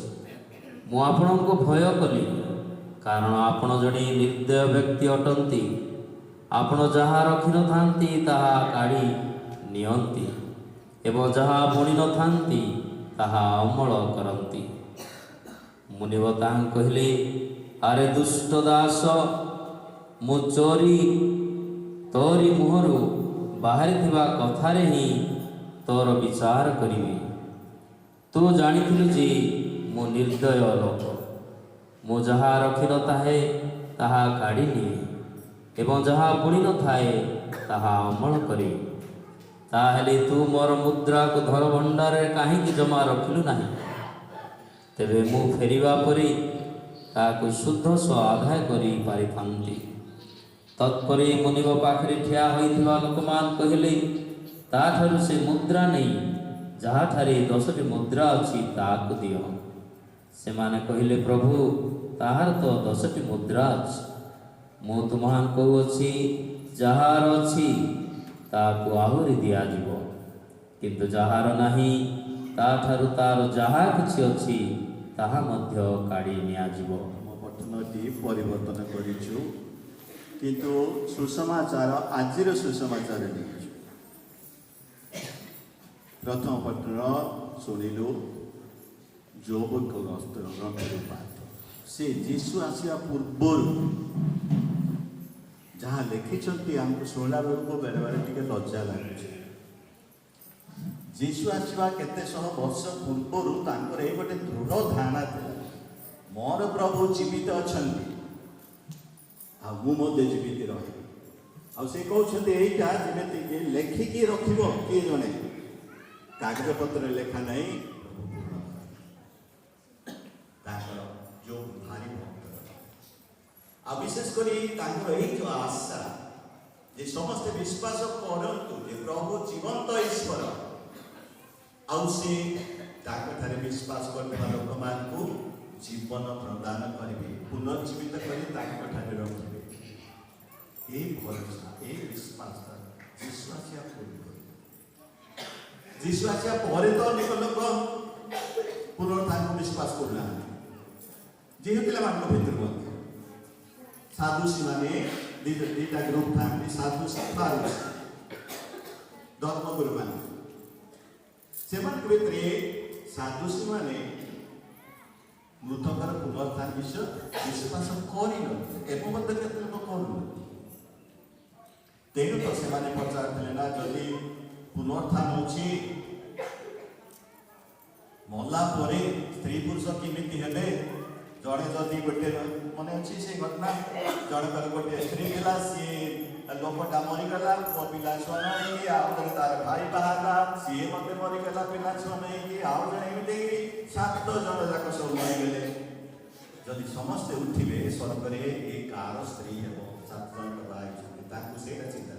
ମୁଁ ଆପଣଙ୍କୁ ଭୟ କଲି, କାରଣ ଆପଣ ଜଣେ ନିର୍ଦ୍ଦୟ ବ୍ୟକ୍ତି ଅଟନ୍ତି। ଆପଣ ଯାହା ରଖିନଥାନ୍ତି ତାହା କାଢ଼ି ନିଅନ୍ତି ଏବଂ ଯାହା ବୁଣି ନଥାନ୍ତି ତାହା ଅମଳ କରନ୍ତି। ମୁନିବ ତାହାଙ୍କୁ କହିଲେ, ଆରେ ଦୁଷ୍ଟ ଦାସ, ମୁଁ ତୋରି ମୁହଁରୁ ବାହାରିଥିବା କଥାରେ ହିଁ ତୋର ବିଚାର କରିବି। ତୁ ଜାଣିଥିଲୁ ଯେ ମୁଁ ନିର୍ଦ୍ଦୟ ଲୋକ। ମୁଁ ଯାହା ରଖିନଥାଏ ତାହା କାଢ଼ି ନିଏ ଏବଂ ଯାହା ବୁଣି ନଥାଏ ତାହା ଅମଳ କରେ। ताहले तू मोर मुद्रा को धर भंडार कहीं जमा रखिलु नहीं तेरे मु फेरिबा परी ताकु शुद्ध स्व आदाय करी पारि थांती। तत्परे मुनिब पाखरे ठिया होइथिबा लोकमान कहिले ताठारु से मुद्रा नहीं जहाँ ठारे 10टी मुद्रा अछि ताकु दियो। सेमाने कहिले प्रभु ताहार तो 10टी मुद्रा अछि मु तुमहान कहूछि जहार अछि ताकु आहुरी दिया जीवो किंतु जहार नाही ताठारु तार जहा किछि अछि ताहा मध्य काढी निया जीवो। पठनटी परिवर्तन करिछु किंतु सुसमाचार आजिर सुसमाचार लिखिछु। प्रथम पठन शुणिलु जोब ग्रंथ से जीशु आसिया पूर्वर जहाँ लिखिंट आमको शुणला बेलू बेले बेले टे लज्जा लगे। जीशु आसवा केते शह वर्ष पूर्वर तांकर गोटे दृढ़ धारणा था मोर प्रभु जीवित अच्छा मुझे जीवित रही कहते यहीटा जमी लेखिकी रख किए जड़े कागज पत्र लेखा नहीं जो भारी भक्त विशेषकर जो आशा जे समस्त विश्वास करतु जे प्रभु जीवंत ईश्वर आउे विश्वास करने लोक मान जीवन प्रदान करेंगे पुनर्जीवित कर रखे ये भरोसा ये विश्वास जीशुआसिया पर तो अनेक लोक पुनरुत्थान को विश्वास करना जेहू पिला भितर साधुसी माने दीटा ग्रुप था साधुसी धर्मगुरु मान से साधुसी माने मृतकर पुनरुत्थान विषय विश्वास कर तेणु तो से पचार ना जदि पुनरुत्थान होची मल्ला परे स्त्री पुरुष केमिति हेबे जड़े जदि गोटे मन अच्छी से घटना जड़कर गोटे स्त्री थी सी लोकटा मरीगला पिला छुआ नहीं आउ तार भाई बाहर सी मत मरीगला पिला छुआ नहीं आउ जड़े 7 जन जाक सब मरीगले जदि समस्ते उठिबे स्वर्ग ये कार स्त्री हे 7 जन चिंता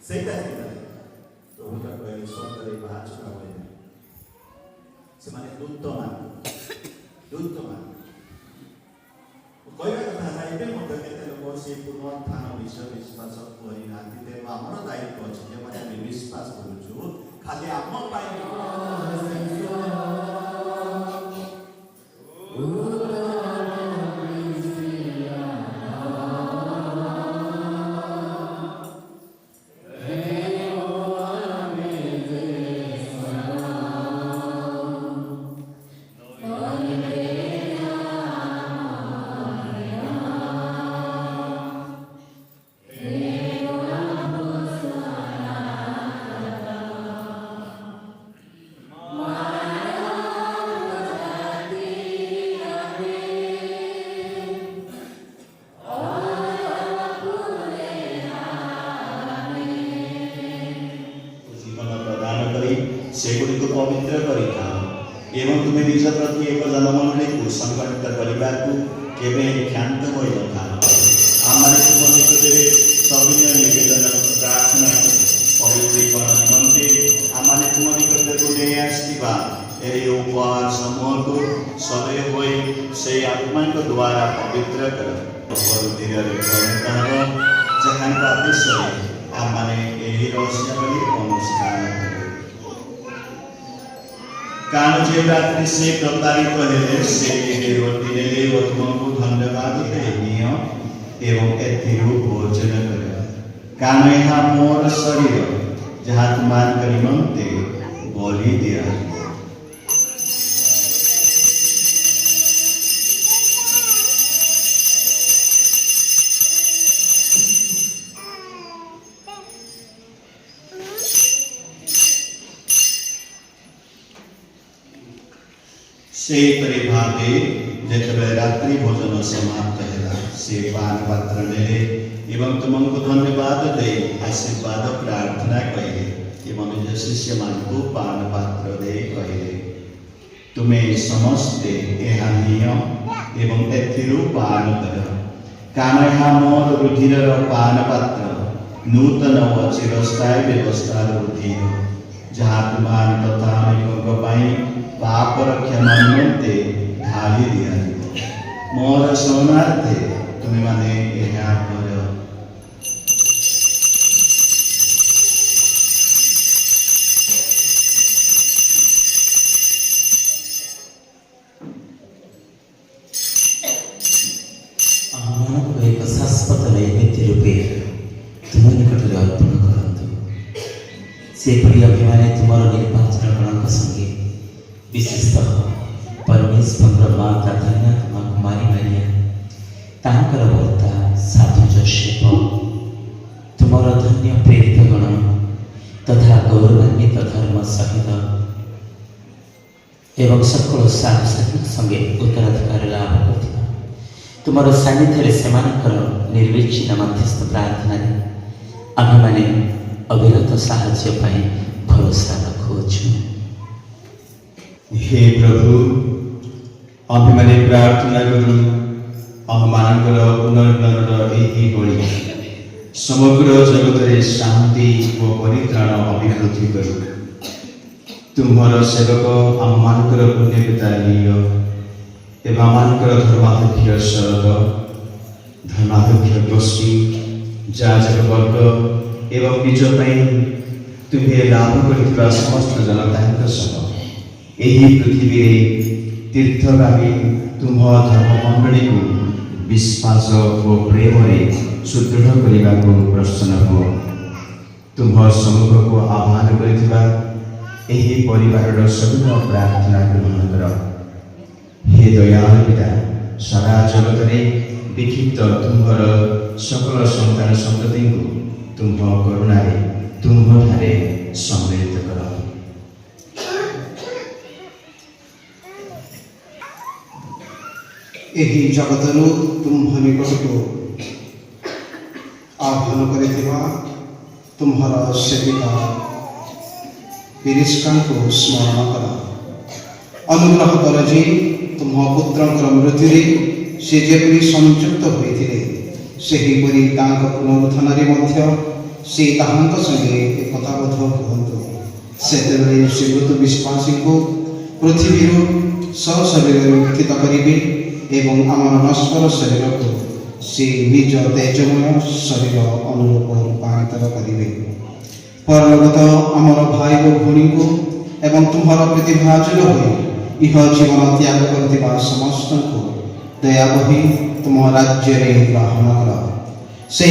चिंता तो कहले स्वर्ग बाहर छुआ से दूत मान कहवा कथा ये लोग से पुनरुत्थान विषय विश्वास करना तेणु आम दायित्व अच्छे जो विश्वास करूँ खाली आम सेगुड़ी को पवित्र करिथा एवं तुम्हें निज प्रति एक जनमंडली को संगठित करने को केवे क्षांत होई नथा आमारे तुम निकटरे सविनय निवेदन प्रार्थना पवित्रीकरण निमंते आमारे तुम निकटरे को ले आसीबा एही उपहार समूह को सदैव होई से आत्मा को द्वारा पवित्र कर धीरे धीरे जहां का आदेश आमाने एही रहस्य बलि अनुष्ठान कान जे रात्रि से प्रतारित हेले से रोटी ले तुमको धन्यवाद देनियो एवं एथिरु भोजन कर कान यहाँ मोर शरीर जहाँ तुमान करिमंते बलि दिया से भावे जिते रात्रि भोजन समाप्त है से पान पात्र ले एवं तुमको धन्यवाद दे आशीर्वाद प्रार्थना कहे एवं निज शिष्य मान को पान पात्र दे कहे तुम्हें समस्ते यह नियम एवं एथिरु पान कर कारण यह मोर रुधिर पान पात्र नूतन व चिरस्थायी व्यवस्था रुधिर जहाँ तुमान तथा अनेकों पाप क्षमा निमंते ढाली दिया मोर शरणार्थे तुम्हें माने यह कर एक शाश्वत नैवेद्य रूपे तुम निकट अर्पण करतु सेपरी अभिमाने तुम निर्वाचन गणक संगे विशेषतः परमेश्वर माता धन्य तुम कुमारी मारिया तांकर वर्ता साधु जोसेफ तुमर धन्य प्रेरित गण तथा गौरवान्वित धर्म सहित एवं सकल साधु साथी संगे उत्तराधिकार लाभ कर तुमर सानिध्य से निर्विच्छिन्न मध्यस्थ प्रार्थना आम मैंने अविरत साहाय्य पाई भरोसा रखुछु। हे प्रभु आम मैंने प्रार्थना करूँ आम मानकर पुनर्नर यही बड़ी समग्र जगत रे शांति व परित्राण अभिवृद्धि करूँ तुम्हार सेवक आम मानकर पुण्यपिता लियो एवं आमानकर धर्माध्यक्ष शरद धर्माध्यक्ष गोष्ठी जाजक वर्ग एवं निज तुम्हें लाभ कर समस्त जनता सह यही पृथ्वी तीर्थगामी तुम धर्म मंडली को विश्वास और प्रेम सुदृढ़ करने को प्रसन्न हो तुम समूह को आह्वान कर सब प्रार्थना ग्रहण कर हे दयालु पिता सारा जगत में विक्षिप्त तुम्हार सकल संतान संतति को तुम करुणा तुम्हारे सम्मिलित कर यही जगतरु तुम्ह निकट को आह्वान कर तुम्हार सेविका पिरिस्का को स्मरण कर अनुग्रह कर जे तुम पुत्र मृत्यु से जपरी संयुक्त होते पुनरुत्थान से संगे एकताबद्ध कहतु से मृत विश्वासी को पृथ्वी सशरीर उत्थित करेंगे एवं आम नश्वर शरीर को से निज तेजमय शरीर अनुरूप रूपांतर करेंगे परलोकत आमर भाई और भौणी को एवं तुम्हार प्रतिभाजन हो इह जीवन त्याग कर समस्त को दया बही तुम राज्य ग्रहण कर से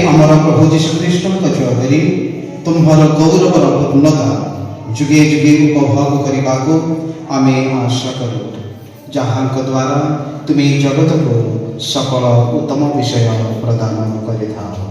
आमर प्रभु जीशुख्रीष्ट जगह तुम्हार गौरवर पूर्णता जुगे जुगे उपभोग करने को आमे आशा करूँ जहाँ द्वारा तुम्हें जगत को सकल उत्तम विषय प्रदान कर पवित्र आत्मा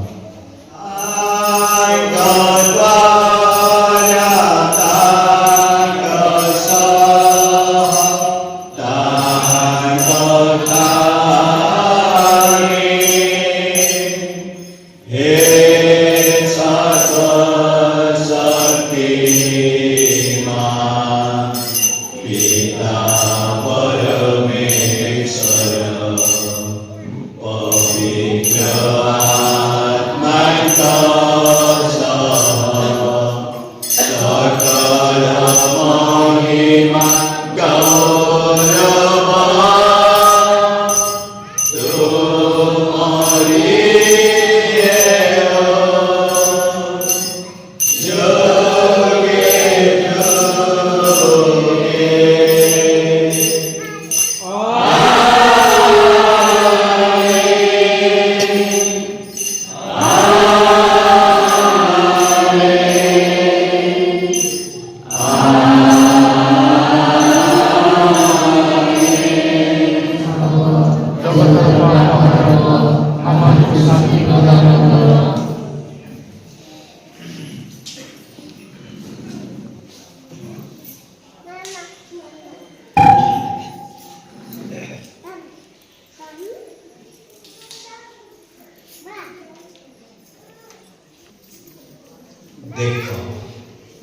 देख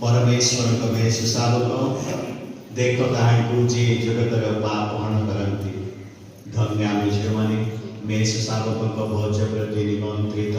परमेश्वर को वेश सावक देख ताकू जे जगतर पाप हण करती धन्य आम झील मैंने मेष सावक भोज प्रति निमंत्रित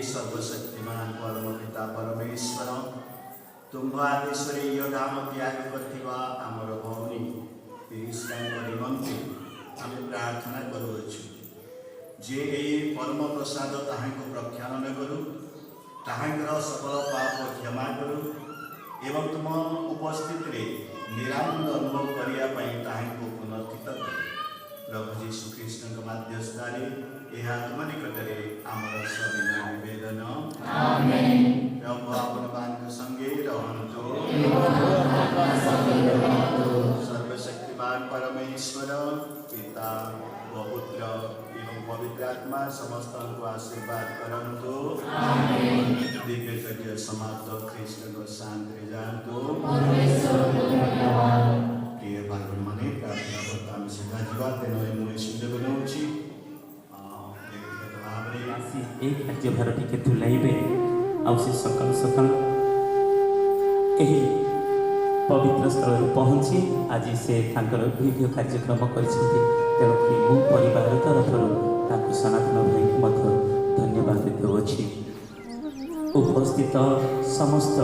सर्वशक्तिमान परम पिता परमेश्वर तुम्भ आदेशरे यो नाम त्याग करथिबा आमर भौनी तिरिस्कांक निमंते आमे प्रार्थना करूछु जे एई परम प्रसाद ताहांको प्रख्यान न करू ताहांकर सकल पाप क्षमा करू एवं तुम उपस्थित रे निरानंद अनुभव करिया पई ताहांको पुनर्थित करू प्रभु जीशु कृष्ण मध्यस्थारे यह तुम निकटरे आमर सविनय निवेदन आमेन प्रभु आपन बांक संगे रहंतो सर्वशक्तिमान परमेश्वर पिता पुत्र एवं पवित्र आत्मा समस्त को आशीर्वाद करंतो आमेन दिव्य यज्ञ समाप्त कृष्ण को शांति जानतो परमेश्वर को धन्यवाद प्रिय भाई माने प्रार्थना करता हम सीधा जीवा तेनो मुझे सुंदर बनौछि एक कार्यभार टिके तुलाइबे आउ से सकाल सकाल यही पवित्र स्थल पहुँची आज से विभिन्न कार्यक्रम कर तेणुक मो परिवार तरफ सनातन भाई धन्यवाद देउछि उपस्थित समस्त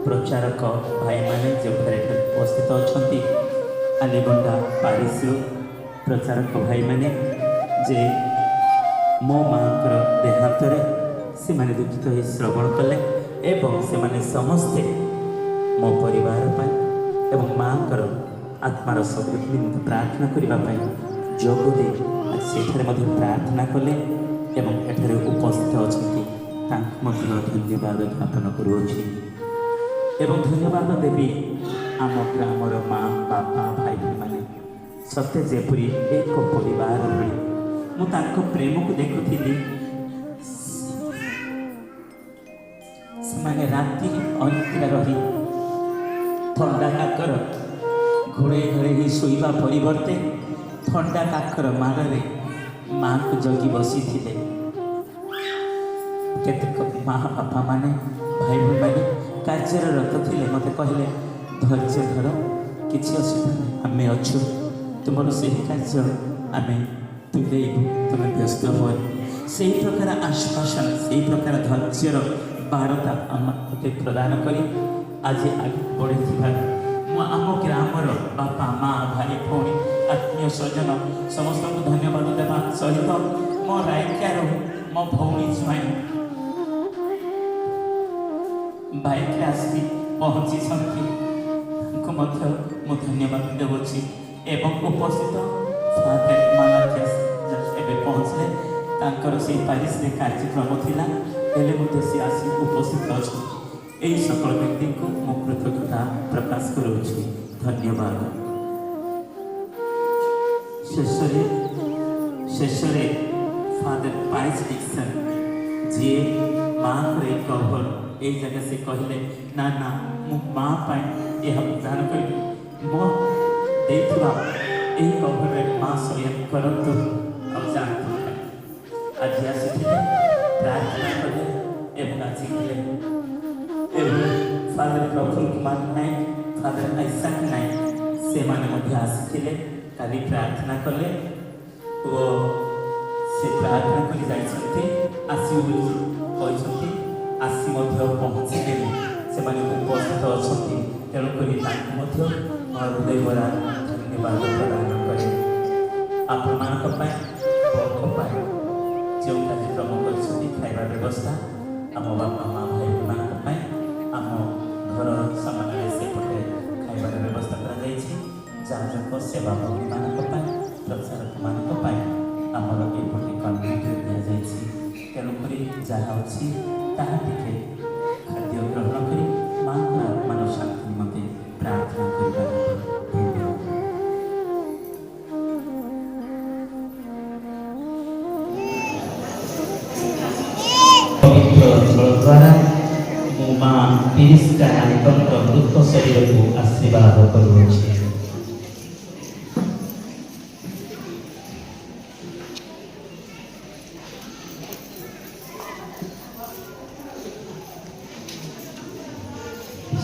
प्रचारक भाई माने जो उपस्थित अच्छा आलीबंडा पारिश प्रचारक भाई माने जे मो माँ देहांत से माने दुखित हो श्रवण कले एवं से माने समस्ते मो परिवार एवं माँ आत्मार सदृद्धि प्रार्थना करने जोग दे से प्रार्थना कले एवं एठारे उपस्थित अच्छा धन्यवाद ज्ञापन करुँच एवं धन्यवाद देवी आम ग्रामर माँ बापा भाई माने सत्य जेपरी एक परिवार भली मुझे प्रेम को देखुली से राति अनिद्रा रही थंडा काकर घोड़े घरे ही शोवा परिवर्ते थंडा काकर मारे माँ को जगी बसी थे केतक माँ बापा माने भाई भाई माने कार्यरत थे मत कहले धैर्य धर किसी असुविधा आम अच्छु तुम से कार्य आम तुलेबू तुम व्यस्त हो से प्रकार आश्वासन से प्रकार धैर्यर बारता आमके प्रदान करी आज आगे बढ़ी आम ग्रामर बापा माँ भाई भौणी आत्मीय स्वजन समस्त को धन्यवाद देवा सहित मो रायकार मो भौणी ज्वाई बाइक आसी पहुँची मु धन्यवाद देवुछि एवं उपस्थित फादर मानाकेश ଏବେ ପହଞ୍ଚିଲେ ତାଙ୍କର ସେଇ ପ୍ୟାରିସରେ କାର୍ଯ୍ୟକ୍ରମ ଥିଲା ହେଲେ ମଧ୍ୟ ସେ ଆସି ଉପସ୍ଥିତ ଅଛନ୍ତି। ଏହି ସକଳ ବ୍ୟକ୍ତିଙ୍କୁ ମୁଁ କୃତଜ୍ଞତା ପ୍ରକାଶ କରୁଛି। ଧନ୍ୟବାଦ। ଶେଷରେ फादर पाइस डिक्सन जी माँ को कभर ये जगह से कहले ना ना मु माँ पाए यह दान कर मो देखा यही कभर माँ स्वयं करतु और जानतु आज आसिले प्रार्थना कले एवं आसिले फादर प्रफुल्ल कुमार नायक फादर आइसाक नायक से माने मध्य आसिले काली प्रार्थना कले वो से प्रार्थना कर आसि आसी पहुँचले से उपस्थित अच्छा तेणुक हृदय भरा धन्यवाद प्रदान करे आपण जो कार्यक्रम कर खाଇବା व्यवस्था आम बापा माँ भाई मानी आम घर सामान सेपटे खाइबार व्यवस्था कर सेवा भगी मान प्रचारक मान आमर एपटे कन्ट्रीब्यूट दि तेणुक जहाँ अच्छी ताहा टिके खाद्य ग्रहण कर माँ को आत्मार शांति निमंते प्रार्थना करने पवित्र जल द्वारा मो माँ पिरिस्का नायकंर मृत शरीर को आशीर्वाद करुछि।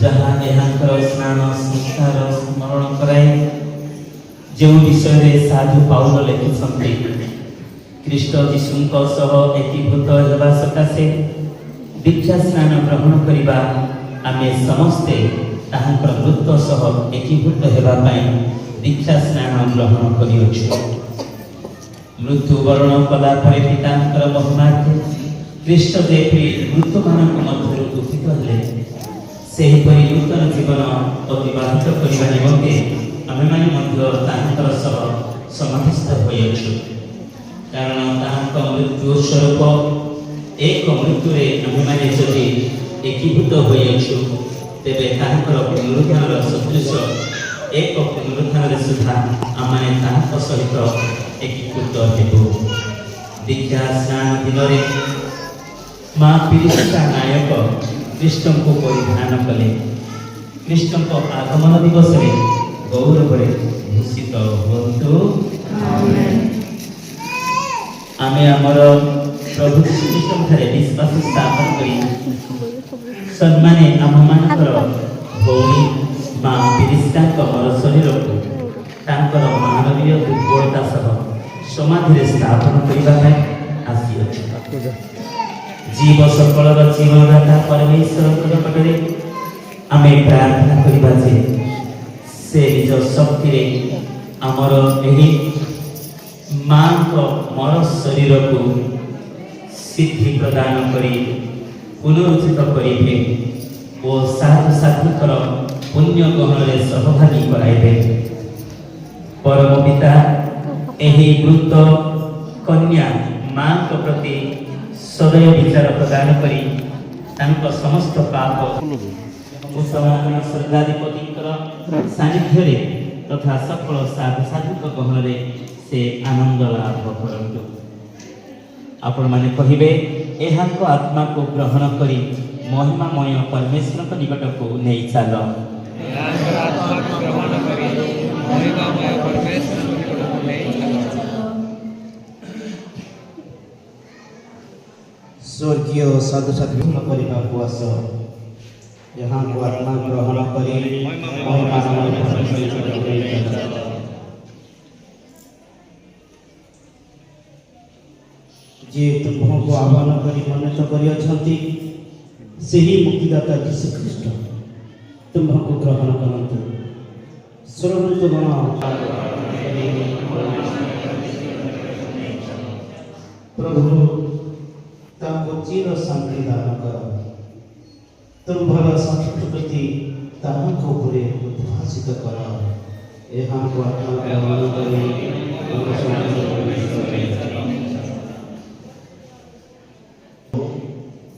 जहाँ यहाँ स्नान संस्कार स्मरण कराए जो विषय साधु पाउल लिखुंट ख्रीष्ट जीशुंक सह एकीभूत होगा सकाशे दीक्षा स्नान ग्रहण करवा आमे समस्ते ताहांकर मृत सह एकीभूत होगा दीक्षा स्नान ग्रहण करियछु। मृत्युवरण कला पितांकर महिमार्थे ख्रीष्ट जेपरि मृत मानक मध्य उत्थित हेले सेहीपरि नूतन जीवन अतिबाहित करने निमंते आमे माने मध्य ताहांकर सह समाधिस्थ होइछु। कारण ताहांक मृत्यु स्वरूप एक मृत्युरे आमे माने जदि एकीभूत होइछु तेबे ताहांकर पुनरुत्थान सदृश एक पुनरुत्थान सुधा आमे ताहांक सहित एकीभूत हेबु। दीक्षा स्नान दिन माँ पिरिस्का नायक कृष्ण को परिधान कले कृष्ण को आगमन दिवस में गौरव भूषित हुंतु। आमे आमर प्रभु श्रीकृष्ण ठारे विश्वास स्थापन करी सम्माने आम मानकर भौणी माँ पिरिस्का मर शरीर को तांकर मानवीय दुर्बलता सह समाधि स्थापन करने आसी जीव सकल जीवनदाता परमेश्वर निकटरे आमे प्रार्थना करबा जे से निज शक्ति रे आमर एही मां को मर शरीर को सिद्धि प्रदान करी पुनरुत्थित करिबे ओ साधु साधुकर पुण्य गहन रे सहभागी कराइबे। परम पिता एही मृत कन्या मां को प्रति सदैव विचार प्रदान करी तांको समस्त पाप उत्तम स्वर्गाधिपति सानिध्य तथा सकल साधु साधु गहन से आनंद लाभ करंतु। आपण माने कहिबे एहा को आत्मा को ग्रहण करी महिमामय परमेश्वर को निकट को नहीं चल। स्वर्गीय साधु साधु करने को आस यहाँ को आत्मा ग्रहण करी जे तुमको आह्वान करी मन्नत करी से ही मुक्तिदाता यीशु ख्रीष्ट तुमको ग्रहण करंतु। सर्वोत्तम गण प्रभु ताको चिर शांति दान कर तुम्हारा संस्कृति ताको उपरे उद्भासित कर यहाँ को आत्मा प्रमाण करें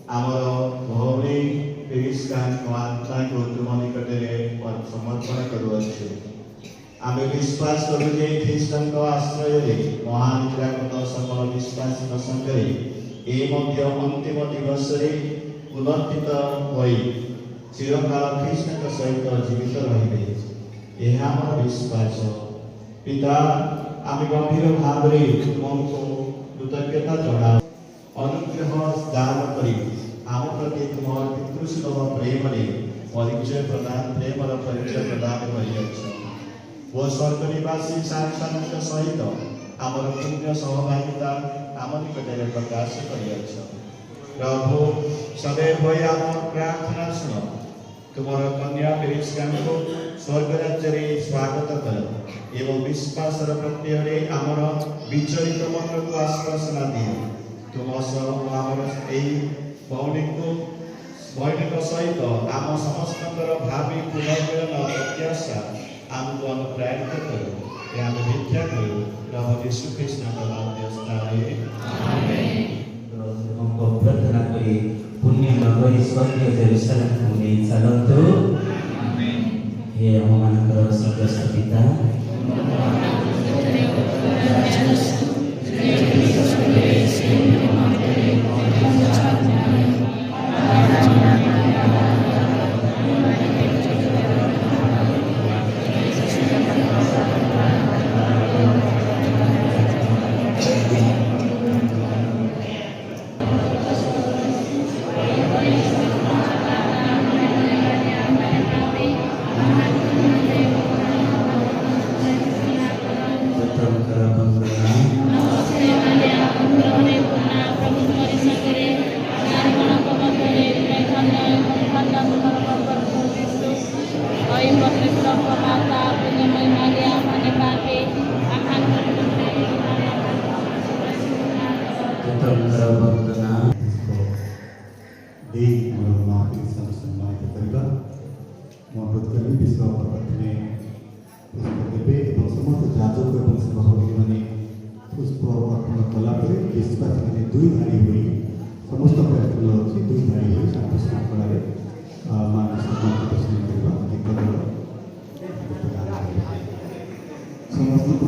आमर भौरी पिरिस्का आत्मा को तुम निकट में समर्पण करुअछु आम विश्वास करूँ जे ख्रीष्टन आश्रय महानिद्रागत सकल विश्वासी संगे ये अंतिम दिवस पुनर्थित हो चिरकाल ख्रीष्ट सहित जीवित रही यह आम विश्वास पिता आम गंभीर भाव तुमको कृतज्ञता जना अनुग्रह दान करी आम प्रति तुम पितृसुलभ प्रेम परिचय प्रदान प्रेमर परिचय प्रदान कर वो स्वर्गनिवासी सांसारिक सहित आमर पुण्य सहभागिता आम निकट प्रकाश कर प्रभु सदैव आम प्रार्थना शुण तुमर कन्या पिरिस्का को स्वर्ग राज्य स्वागत कर एवं विश्वास प्रत्यय आमर विचलित मन को आश्वासना दिए तुम सह आमर भौणी सहित आम समस्त भावी पुनर्मिलन प्रत्याशा आमको अनुप्राणित करो आम भिक्षा करो प्रभु यीशु ख्रीष्ट प्रार्थना करी पुण्य नगरी स्वर्गीय जेरुसलेम को नहीं चलतु हे हम मानकर स्वर्गस्थ पिता दुई धाड़ी हुई समस्त फूल अच्छी दुई धाड़ी हुई शांति श्रृंखला समस्त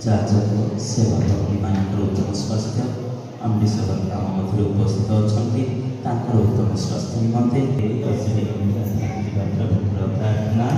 ଯାଜକ ସେବକ ଏମାନଙ୍କର ଉତ୍ତମ ସ୍ୱାସ୍ଥ୍ୟ ଅମୃତସର ଗ୍ରାମ ମଧ୍ୟରେ ଉପସ୍ଥିତ ଅଛନ୍ତି। ତାଙ୍କର ଉତ୍ତମ ସ୍ୱାସ୍ଥ୍ୟ ନିମନ୍ତେ ପ୍ରାର୍ଥନା।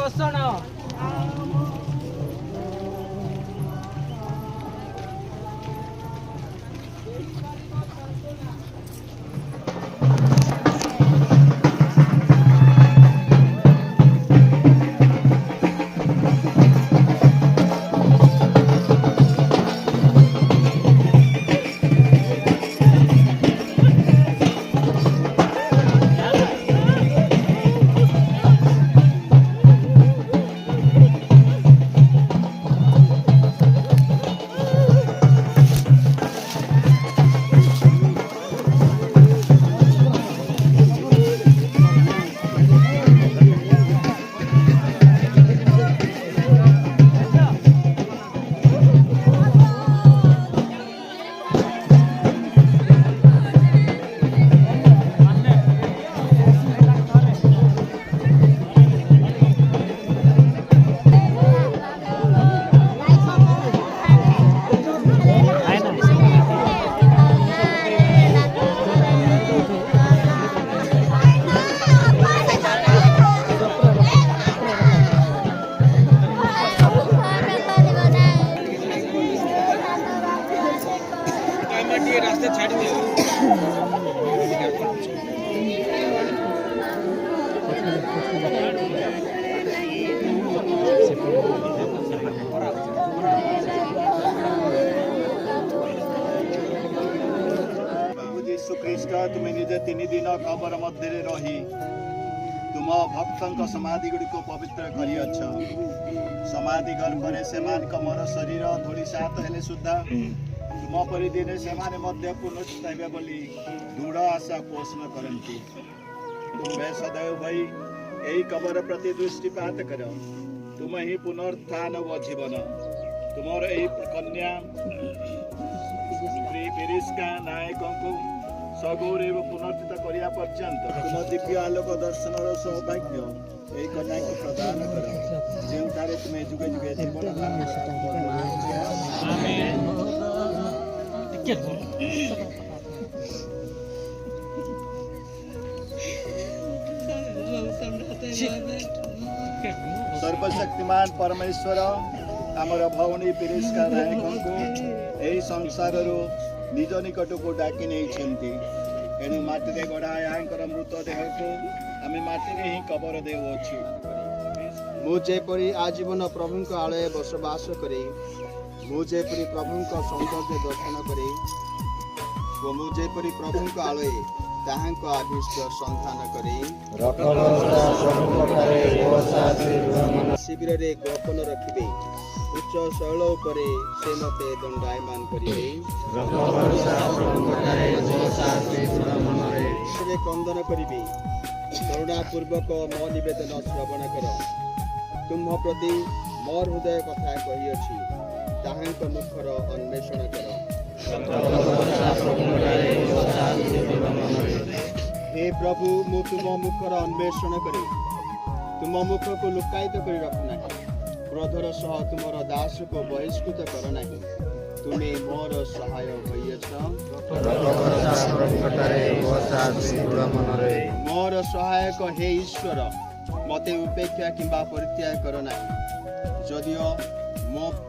ରୋଷଣ रास्ता छाड़ दिया यीशु ख्रीष्ट तुम निजे 3 दिन कबर मध्य रही तुम भक्तों समाधि गुड़िक पवित्र करियछ समाधि गर्भरे सेमानक मर शरीर धूलिसात हेले सुद्धा तुम परि दिने सेमाने मध्य पुनरुत्थित हेबे बोली दृढ़ आशा पोषण करती तुम्हें सदैव भई यही कबर प्रति दृष्टिपात कर तुम ही पुनरुत्थान व जीवन तुमर यही कन्या पिरिस्का नायकों को सगौरव पुनर्थित करिया पर्यंत तुम दिव्य आलोक दर्शन सौभाग्य यही कन्या को प्रदान कर जो तुम्हें जुगे जुगे जीवन सर्वशक्तिमान परमेश्वर आमर भौणी पिरिस्का नायकों को यही संसार निज निकट को डाकी नहीं एणु माटी गढ़ा यहाँ मृतदेह को आम माटी ही कबर देउछु मुझेपरी आजीवन प्रभु आलय बसवास करे मुझेपरी प्रभु सौंदर्य दर्शन करे मुझेपरी प्रभु आलय ताहांको आभिष्ट संधान करे शिविर रे गोपन रखिबे उच्च शैल उपरे से मते दंडायमान करिबे क्रंदन करिबे करुणापूर्वक मो निवेदन श्रवण कर तुम प्रति मोर हृदय कथा कहिअछि ताहांको मुखर अन्वेषण कर हे प्रभु मु तुम मुखर अन्वेषण करे तुम मुख को लुकायित कर रखना क्रोधर सह तुमर दास को बहिष्कृत कर नहीं तुम्हें मोर सहाय होइछ मोर सहायक हे ईश्वर मते उपेक्षा किंबा परित्याग कर नहीं जदियो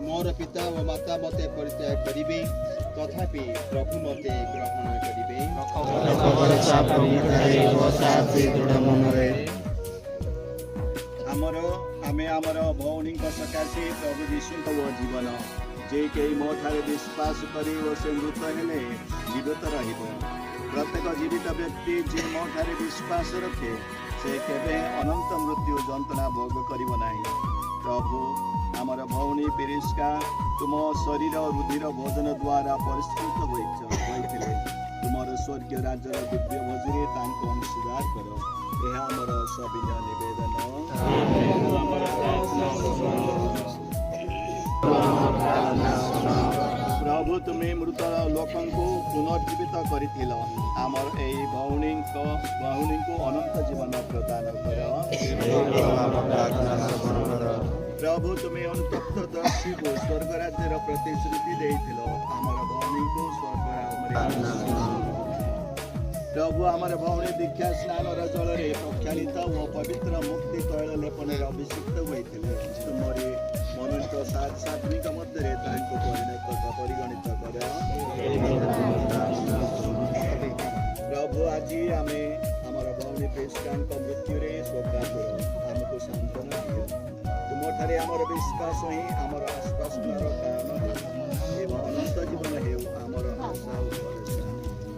मोर पिता व माता मते परित्याग करिबे तथापि प्रभु मते ग्रहण करिबे आमे आमर भौणी सकाशे प्रभु यीशु जीवन जे कई मो ठारे विश्वास करी से मृत हेले जीवित रहिबो प्रत्येक जीवित व्यक्ति जे मो ठारे विश्वास रखे से केबे अनंत मृत्यु जंत्रणा भोग करिबो नाही प्रभु आमर भौणी पिरिस्का तुम शरीर रुधिर भोजन द्वारा परिष्कृत होइथिले तुमर स्वर्गीय राज्यर दिव्य भोजरे तांको अंशीदार कर यह आमर सविनय निवेदन प्रभु तुम्हें मृत लोकों को पुनर्जीवित कर आमर यही भौणी को अनंत जीवन प्रदान कर प्रभु तुम्हें अनुतप्तदर्शी को स्वर्ग राज्यर प्रतिश्रुति देथिलो आमर भौणी को स्वर्ग प्रभु आमर भौणी दीक्षा स्नान जल प्रक्षालित और पवित्र मुक्ति तैल लेपन अभिषिक्त होते तुमरी मनोनीत सात्विक मध्य परिणत परिगणित कर प्रभु आज आम आमर भौणी प्रिस्का मृत्यु शोकातुर आमको सांत्वना दियो तुम ठारे आमर विश्वास ही आमर आश्वासनार कारण एवं अनंत जीवन हेउ आमर आशा और भरोसा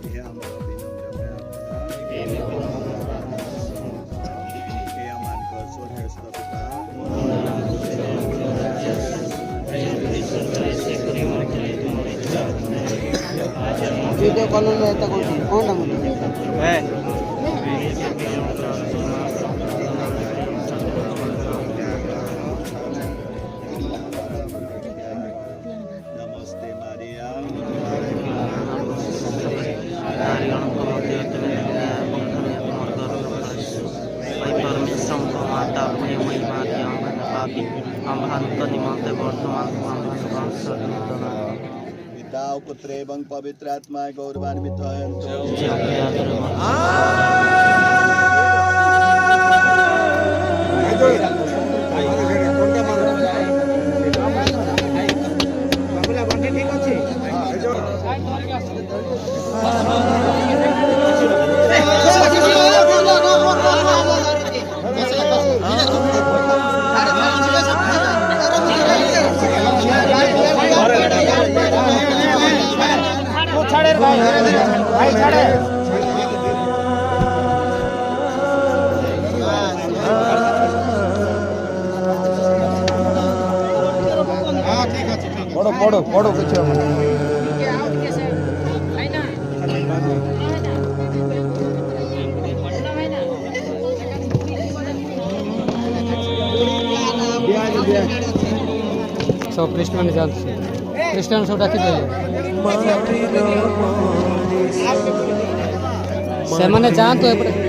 यह आमर विनम्र वीडियो कॉल में तो कौन नाम है नमस्ते मारिया माता निमंत्रण वर्तमान पिता पुत्र एवं पवित्र आत्मा गौरवान्वित पढ़ो पढ़ो पढ़ो कुछ सब ख्रीष्टान जानते ख्रीष्टान सब डाकी से माने जानते एपटे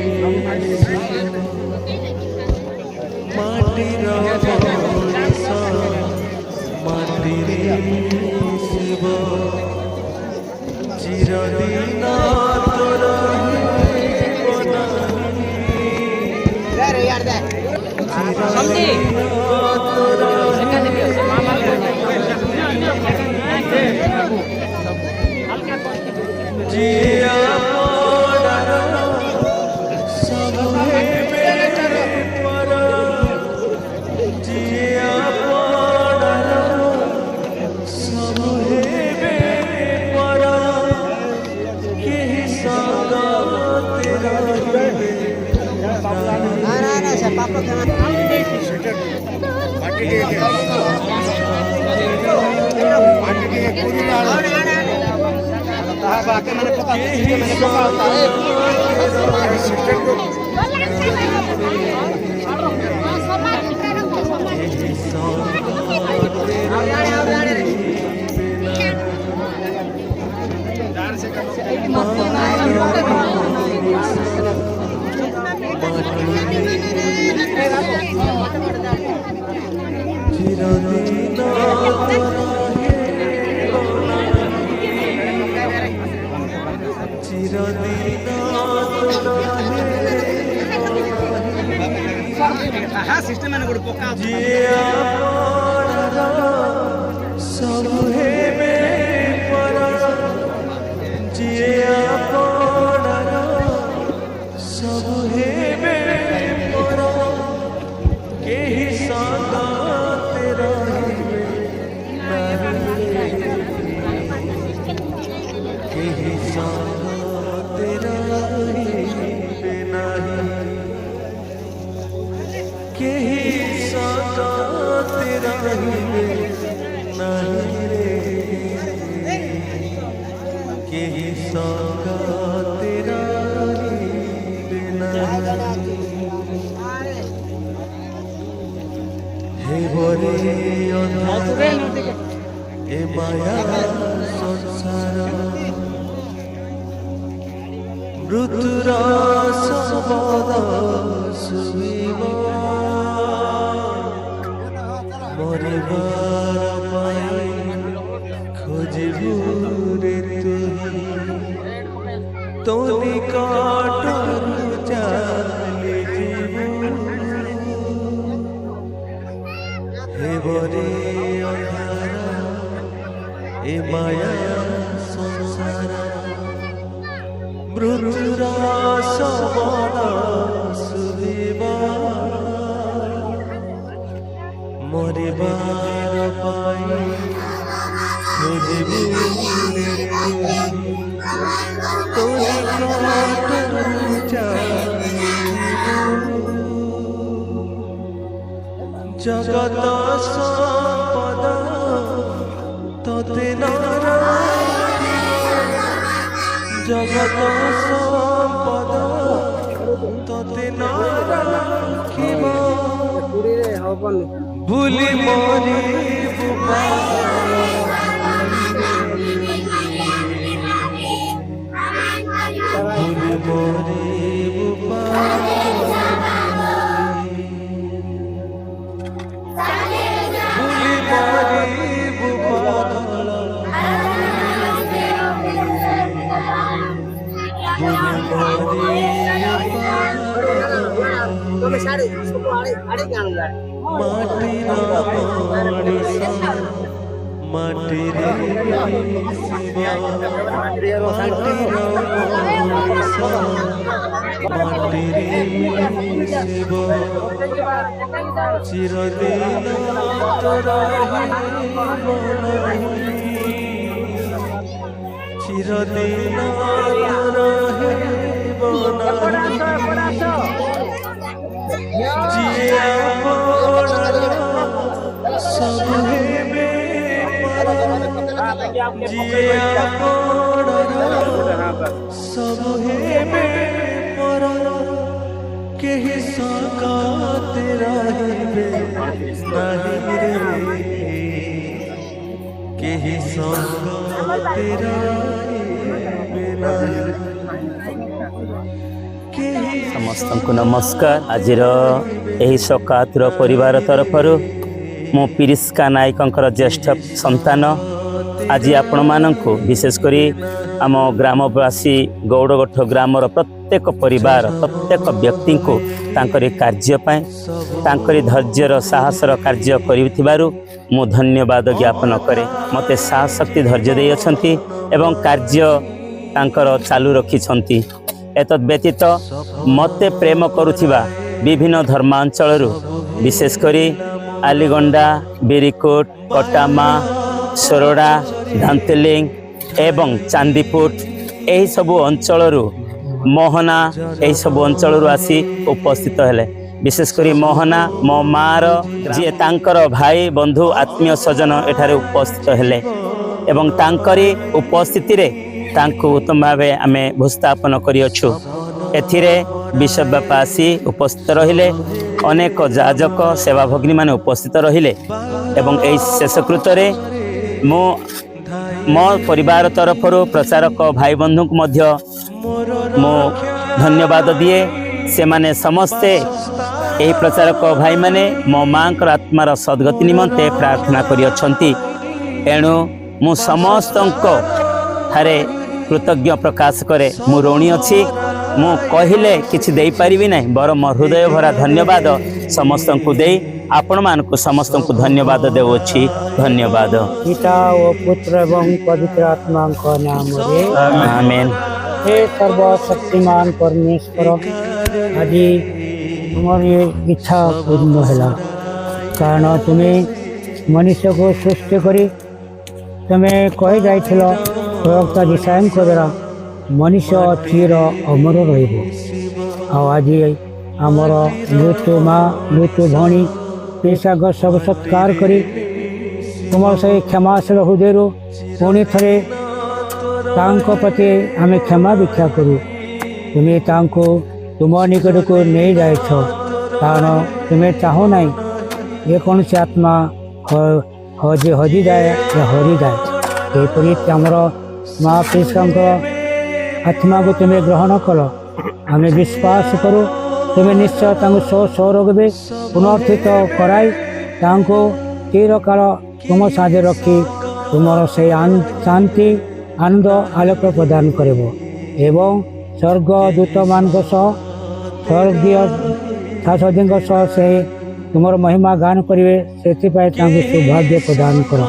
सिस्टम में गोटे पका तो निकटरू चाली हे बरे अंधारा ए माया संसार मृत्युरा सबल सुधिबा मरिबार पाई खोजिबु तो निकटरू जगत संपद तोते जगत संपद तोते भूली मोरी भूली मोरी चिरदिन चिरदिन सब हेबे सब हेबे केहि सकात रहिबे नहीं रे केहि सकात रहिबे नहीं समस्त को नमस्कार आज सकातुर परिवार तरफर मु पिरिस्का नायकंकर ज्येष्ठ संतान आज आपण मानकु विशेषकर आम ग्रामवासी गौड़गठ ग्रामर प्रत्येक परिवार प्रत्येक व्यक्ति को तांकरी कार्य पाए तांकरी धैर्यर साहसर कार्य करिथिबारु मु धन्यवाद ज्ञापन करे मते साहस शक्ति धैर्य देई अछंती एवं कार्य तांकर चालू रखिछंती एतद व्यतीत मते प्रेम करुथिबा विभिन्न धर्मांचल विशेषकर आलीगंडा बिरिकोट कटामा सोरडा धांतेलिंग एवं चांदीपुट यही सब अंचल मोहना यही सब अंचल आसी उपस्थित हेले विशेषकर मोहना मो मार जी तांकर भाई बंधु आत्मीय स्वजन एठारे उपस्थित हेले एवं तांकरी उपस्थिति रे तांको उत्तम भाव आम भूस्थापन करियछु एथिरे विश्व बापा आसी उपस्थित रहिले अनेक जाजक सेवा भगिनी माने उपस्थित रहिले एवं एई शेषकृत रे मो परिवार तरफर प्रचारक भाई बंधु को मध्य मो धन्यवाद दिए से माने समस्ते एही प्रचारक भाई माने मो मांकर आत्मार सद्गति निमंते प्रार्थना करियछंती एणु मु समस्तंको थारे कृतज्ञ प्रकाश करे मु ऋणी अच्छी मु कहले किछि देई परिबि नै बर मो हृदय भरा धन्यवाद समस्त को दे आपण मान को समस्त को धन्यवाद देउछि धन्यवाद पिता ओ पुत्र एवं पवित्र आत्मा को नाम रे आमेन हे सर्वशक्तिमान परमेश्वर आज तुम्हारी इच्छा पूर्ण होला कारण तुम्हें मनुष्य को सृष्टि करी तुम्हें कही जाइथिलो प्रवक्ता दिशायन को द्वारा मनुष्य चिर अमर आज आमर मृत्यु माँ मृत्यु भणी पेशाग सब सत्कार करी तुम से क्षमाशील हृदय पुणी थे प्रति आम क्षमा भिक्षा करूँ तुम्हें तुम निकट को नहीं जाए कारण तुम्हें चाहो ना ये कौन सी आत्मा हजि जाए या हरी जाए यहपरी आमर माँ पिस्का आत्मा को तुम्हें ग्रहण कर आम विश्वास करूँ तुम्हें निश्चय स्व स्वरोगे पुनर्थित कराई चिरकाल तुम साझे रखी तुम से शांति आनंद आलोक प्रदान कर एवं स्वर्ग दूत मान स्वर्गीय शासदी से तुम महिमा गान करेंगे से सौभाग्य प्रदान कर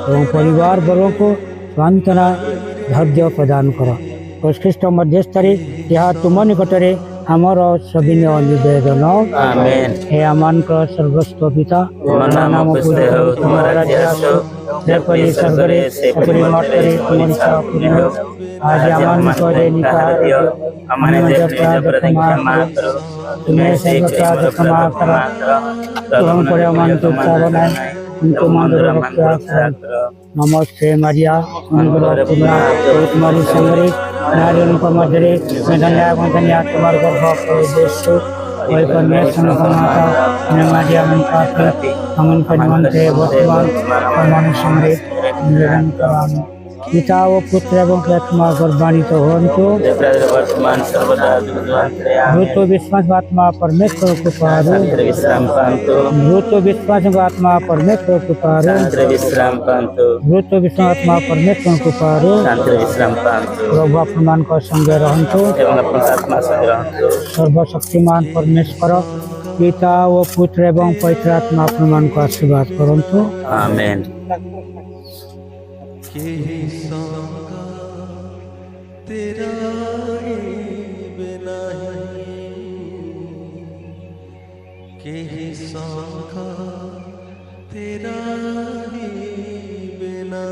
एवं परिवार वर्ग को सांत्वना धैर्य प्रदान कर उत्कृष्ट मध्यस्थरी यह तुम निकटरे आमर सविनय निवेदन आमेन। हे आमान स्वर्गस्थ पिता नाम पूज्य हो तुम्हारा राज्य आसो जेपरि स्वर्गरे सेपरि मर्त्यरे तुम इच्छा पूर्ण हो आज आमान को दैनिक आहार दियो हमने अपराध क्षमा करो तुम्हें से अपराध क्षमा करो तो हम पर अमान को बनाए उनको मंदिर रक्षा करो नमस्ते मरिया अनुग्रह पूर्ण तुम्हारी संगरे नारियों को मधुरे धन्य तुम्हारे गर्भ देश वही परमेश्वर का माता मरिया मन का हमन परिमन से वर्तमान परमाणु संगरे निरंतर पिता व पुत्र एवं आत्मा गर्भान्वित होन्तु वर्तमान सर्वदा भूत विश्वास आत्मा परमेश्वर कृपारु विश्राम पांतु भूत विश्वास आत्मा परमेश्वर कृपारु विश्राम पांतु भूत विश्वास आत्मा परमेश्वर कृपारु विश्राम पांतु प्रभु आपमान को संगे रहन्तु एवं अपन आत्मा संगे रहन्तु सर्वशक्तिमान परमेश्वर पिता व पुत्र एवं पवित्र आत्मा आपमान को आशीर्वाद करन्तु आमेन। तेरा ही बिना के ही सौखा तेरा ही बिना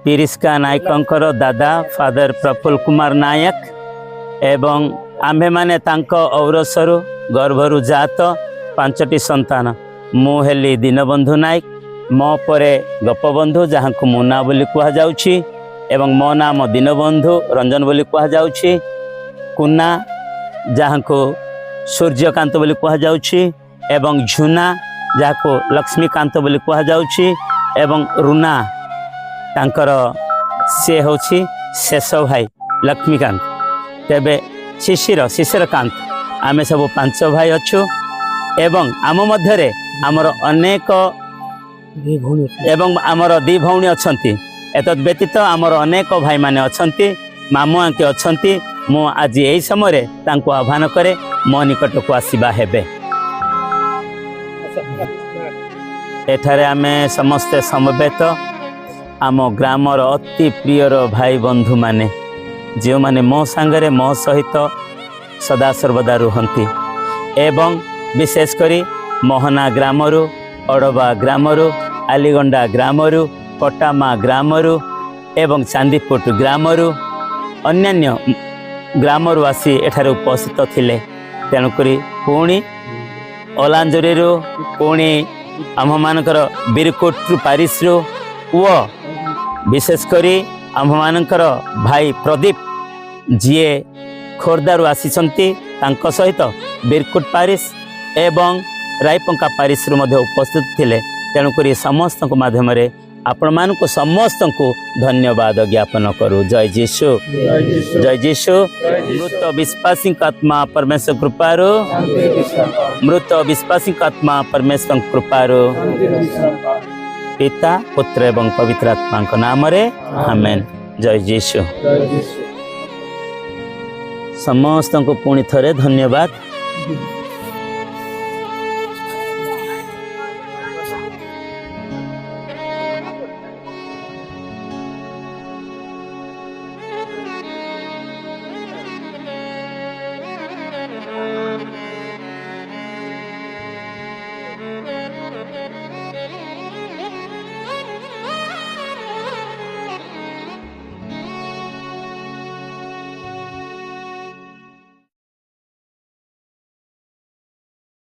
पिरिस्का नायकंकर दादा फादर प्रफुल्ल कुमार नायक एवं आम्भे माने तांको औरसरु गर्भरु जात 5टी संतान मु हेली दीनबंधु नायक मो परे गोपबंधु जहाँ को मुना बोली कहा जाउछि एवं मो नाम दीनबंधु रंजन बोली कहा जाउछि कुना जहाँ को सूर्यकांत बोली कहा जाउछि एवं झुना जहाँ को लक्ष्मीकांत बोली कहा जाउछि एवं रुना तांकर से होछि शेष भाई लक्ष्मीकांत तेबे शिशिरकांत आमे सब 5 भाई अच्छु एवं आम मध्यरे आमर अनेक एवं आमर 2 भौणी अछंती एतद व्यतीत आमर अनेक भाई माने अछंती मामू आंके अछंती मु आज एई समय तांको आह्वान करे मो निकट को आसीबा हेबे एठारे आमे समस्ते समवेत आम ग्रामर अति प्रियर भाई बंधु माने जो माने मो सांगरे मो सहित सदा सर्वदा रुहंती एवं विशेष करी मोहना ग्रामरु अड़बा ग्रामरु आलीगंडा ग्रामरु पटामा ग्रामरु एवं चांदीपुट ग्रामरु अन्यान्य ग्रामरु आसी एठारे उपस्थित थिले तेणुकरी पुणी ओलांजरीरु पुणी आम मानकर बीरकोट पारिसरु व विशेष करी आम मानकर भाई प्रदीप जीए खोर्धारू आसीचंती तांको सहित बीरकोट पारिस एवं रायपंका पारिस उपस्थित थिले तेणुकरी समस्त माध्यम आपण मानक समस्त को धन्यवाद ज्ञापन करू। जय जीशु जय जीशु। मृत विश्वासी आत्मा परमेश्वर कृपारू मृत विश्वासी आत्मा परमेश्वर कृपारू पिता पुत्र एवं पवित्र आत्मा नाम रे आमेन। जय जीशु। समस्त को पुणी थरे धन्यवाद।